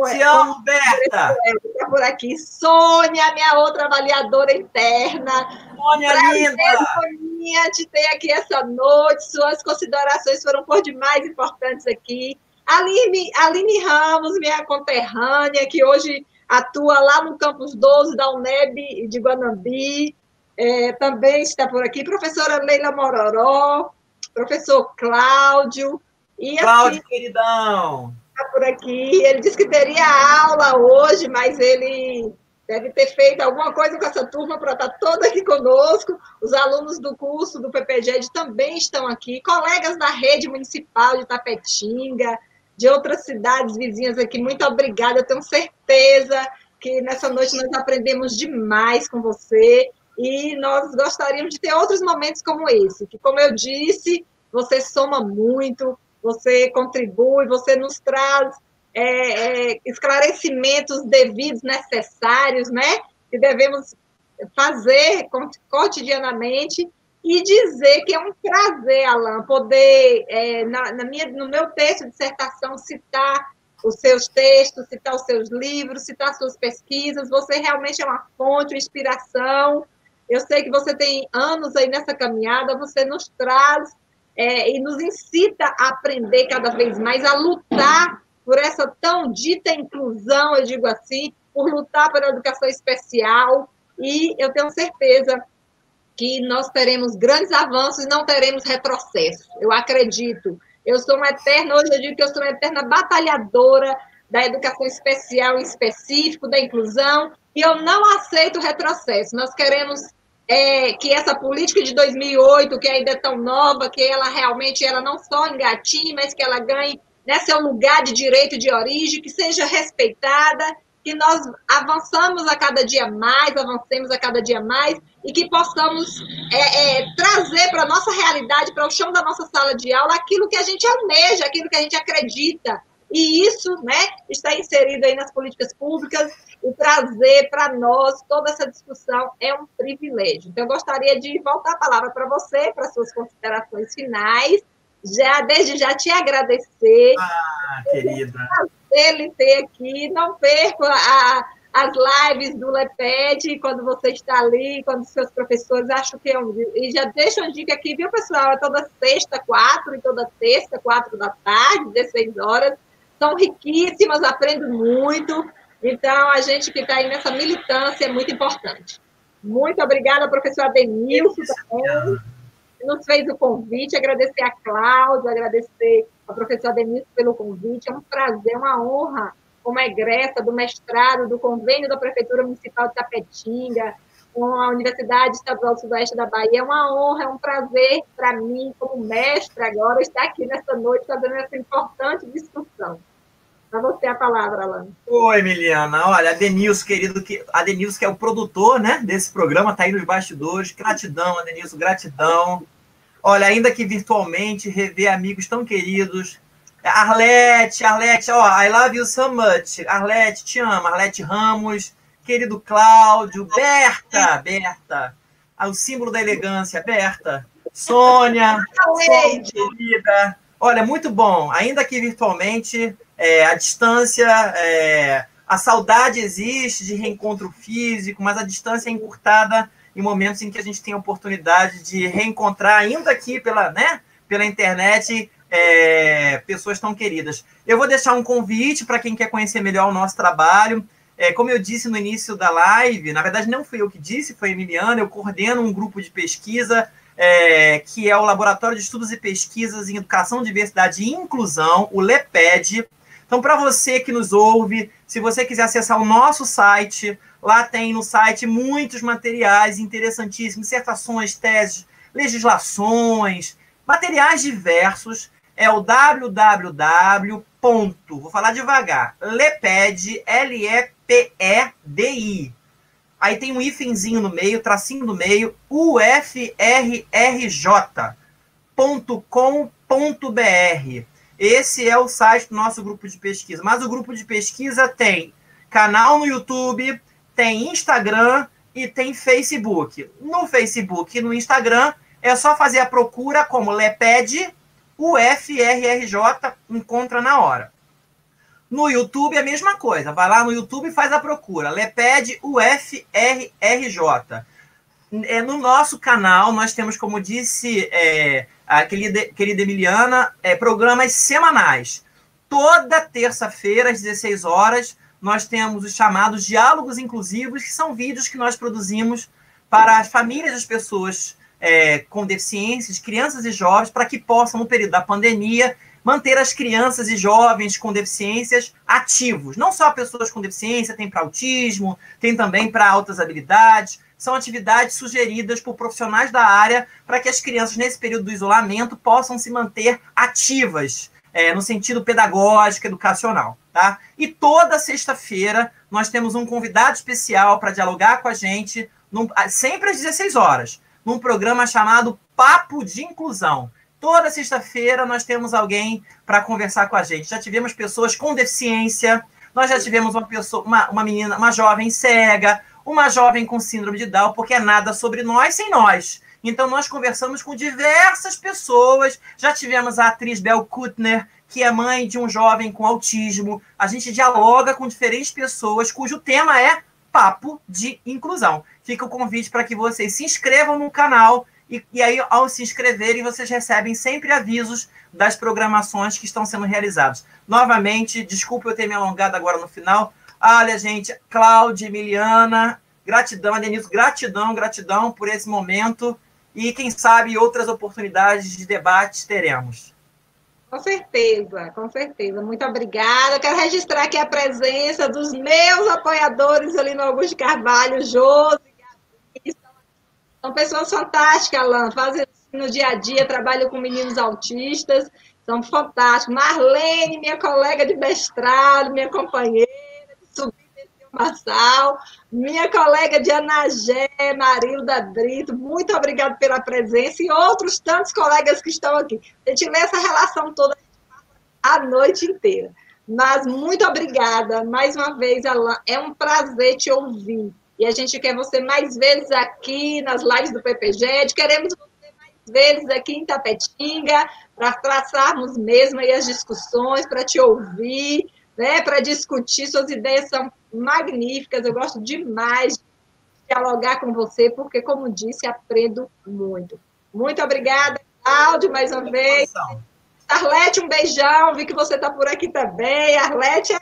Te amo, Berta! Está por aqui. Sônia, minha outra avaliadora interna. Sônia, linda! Soninha, te ter aqui essa noite. Suas considerações foram por demais importantes aqui. Aline Ramos, minha conterrânea, que hoje atua lá no Campus 12 da UNEB de Guanambi, também está por aqui. Professora Leila Mororó, professor Cláudio. Cláudio, queridão! Está por aqui. Ele disse que teria aula hoje, mas ele deve ter feito alguma coisa com essa turma para estar toda aqui conosco. Os alunos do curso do PPGED também estão aqui, colegas da rede municipal de Tapetinga, de outras cidades vizinhas aqui. Muito obrigada, eu tenho certeza que nessa noite nós aprendemos demais com você e nós gostaríamos de ter outros momentos como esse, que, como eu disse, você soma muito, você contribui, você nos traz esclarecimentos devidos, necessários, né? Que devemos fazer cotidianamente e dizer que é um prazer, Alan, poder, no meu texto de dissertação, citar os seus textos, citar os seus livros, citar suas pesquisas. Você realmente é uma fonte, uma inspiração. Eu sei que você tem anos aí nessa caminhada, você nos traz e nos incita a aprender cada vez mais, a lutar por essa tão dita inclusão, eu digo assim, por lutar pela educação especial, e eu tenho certeza que nós teremos grandes avanços e não teremos retrocesso. Eu acredito. Eu sou uma eterna, hoje eu digo que eu sou uma eterna batalhadora da educação especial em específico, da inclusão, e eu não aceito retrocesso. Nós queremos que essa política de 2008, que ainda é tão nova, que ela realmente não só engatinhe, mas que ela ganhe seu lugar de direito de origem, que seja respeitada, que nós avancemos a cada dia mais, avancemos a cada dia mais, e que possamos trazer para a nossa realidade, para o chão da nossa sala de aula, aquilo que a gente almeja, aquilo que a gente acredita. E isso, né, está inserido aí nas políticas públicas, e trazer para nós toda essa discussão é um privilégio. Então, eu gostaria de voltar a palavra para você, para suas considerações finais, desde já te agradecer. Querida. Ele ter aqui, não perca as lives do LEPED, quando você está ali, quando os seus professores acham que e já deixa uma dica aqui, viu, pessoal? É toda sexta, 4, e toda terça, 4 da tarde, 16 horas, são riquíssimas, aprendo muito. Então, a gente que está aí nessa militância é muito importante. Muito obrigada, professor Adenilson, também, que nos fez o convite. Agradecer a Cláudia, agradecer ao professor Adenilson pelo convite. É um prazer, uma honra, como egressa do mestrado, do convênio da Prefeitura Municipal de Tapetinga, com a Universidade Estadual do Sudoeste da Bahia. É uma honra, é um prazer para mim, como mestre agora, estar aqui nessa noite fazendo essa importante discussão. Para você a palavra, Alan. Oi, Emiliana. Olha, Adenilson, querido, Adenilson, que é o produtor, né, desse programa, está aí nos bastidores. Gratidão, Adenilson, gratidão. Olha, ainda que virtualmente, rever amigos tão queridos. Arlete, ó, I love you so much. Arlete, te amo. Arlete Ramos, querido Cláudio, Berta, o símbolo da elegância, Berta. Sônia, querida. Olha, muito bom. Ainda que virtualmente, a distância, a saudade existe de reencontro físico, mas a distância é encurtada em momentos em que a gente tem a oportunidade de reencontrar, ainda aqui pela internet, pessoas tão queridas. Eu vou deixar um convite para quem quer conhecer melhor o nosso trabalho. Como eu disse no início da live, na verdade não fui eu que disse, foi a Emiliana, eu coordeno um grupo de pesquisa, que é o Laboratório de Estudos e Pesquisas em Educação, Diversidade e Inclusão, o LEPED. Então, para você que nos ouve, se você quiser acessar o nosso site, lá tem no site muitos materiais interessantíssimos, dissertações, teses, legislações, materiais diversos. É o www. Vou falar devagar. LEPED, LEPEDI. Aí tem um hífenzinho no meio, tracinho no meio, ufrrj.com.br. Esse é o site do nosso grupo de pesquisa. Mas o grupo de pesquisa tem canal no YouTube, tem Instagram e tem Facebook. No Facebook e no Instagram é só fazer a procura como LEPED, UFRRJ, encontra na hora. No YouTube é a mesma coisa. Vai lá no YouTube e faz a procura. LEPED UFRRJ. No nosso canal, nós temos, como disse a querida Emiliana, programas semanais. Toda terça-feira, às 16 horas, nós temos os chamados Diálogos Inclusivos, que são vídeos que nós produzimos para as famílias das pessoas com deficiências, crianças e jovens, para que possam, no período da pandemia, manter as crianças e jovens com deficiências ativos. Não só pessoas com deficiência, tem para autismo, tem também para altas habilidades. São atividades sugeridas por profissionais da área para que as crianças, nesse período do isolamento, possam se manter ativas, no sentido pedagógico, educacional. Tá? E toda sexta-feira nós temos um convidado especial para dialogar com a gente, sempre às 16 horas, num programa chamado Papo de Inclusão. Toda sexta-feira nós temos alguém para conversar com a gente. Já tivemos pessoas com deficiência, nós já tivemos uma menina, uma jovem cega, uma jovem com síndrome de Down, porque é nada sobre nós sem nós. Então nós conversamos com diversas pessoas. Já tivemos a atriz Bel Kutner, que é mãe de um jovem com autismo. A gente dialoga com diferentes pessoas cujo tema é Papo de Inclusão. Fica o convite para que vocês se inscrevam no canal. E aí, ao se inscreverem, vocês recebem sempre avisos das programações que estão sendo realizadas. Novamente, desculpa eu ter me alongado agora no final. Olha, gente, Cláudia, Emiliana, gratidão, Adenilson, gratidão por esse momento. E, quem sabe, outras oportunidades de debate teremos. Com certeza, com certeza. Muito obrigada. Quero registrar aqui a presença dos meus apoiadores ali no Augusto Carvalho, Josi, são pessoas fantásticas, Alan, fazem no dia a dia, trabalham com meninos autistas, são fantásticos. Marlene, minha colega de mestrado, minha companheira de subida Marçal, minha colega de Anagé, Marilda Brito, muito obrigada pela presença, e outros tantos colegas que estão aqui. Se tiver essa relação toda, a noite inteira. Mas muito obrigada, mais uma vez, Alan, é um prazer te ouvir. E a gente quer você mais vezes aqui nas lives do PPGED, queremos você mais vezes aqui em Tapetinga, para traçarmos mesmo aí as discussões, para te ouvir, né, para discutir. Suas ideias são magníficas, eu gosto demais de dialogar com você, porque, como disse, aprendo muito. Muito obrigada, Cláudio, mais uma vez. Arlete, um beijão. Vi que você está por aqui também. Arlete é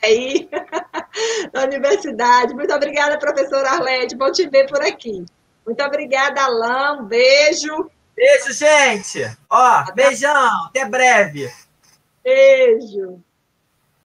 aí da universidade. Muito obrigada, professora Arlete. Bom te ver por aqui. Muito obrigada, Alain. Um beijo. Beijo, gente. Ó, beijão. Até breve. Beijo.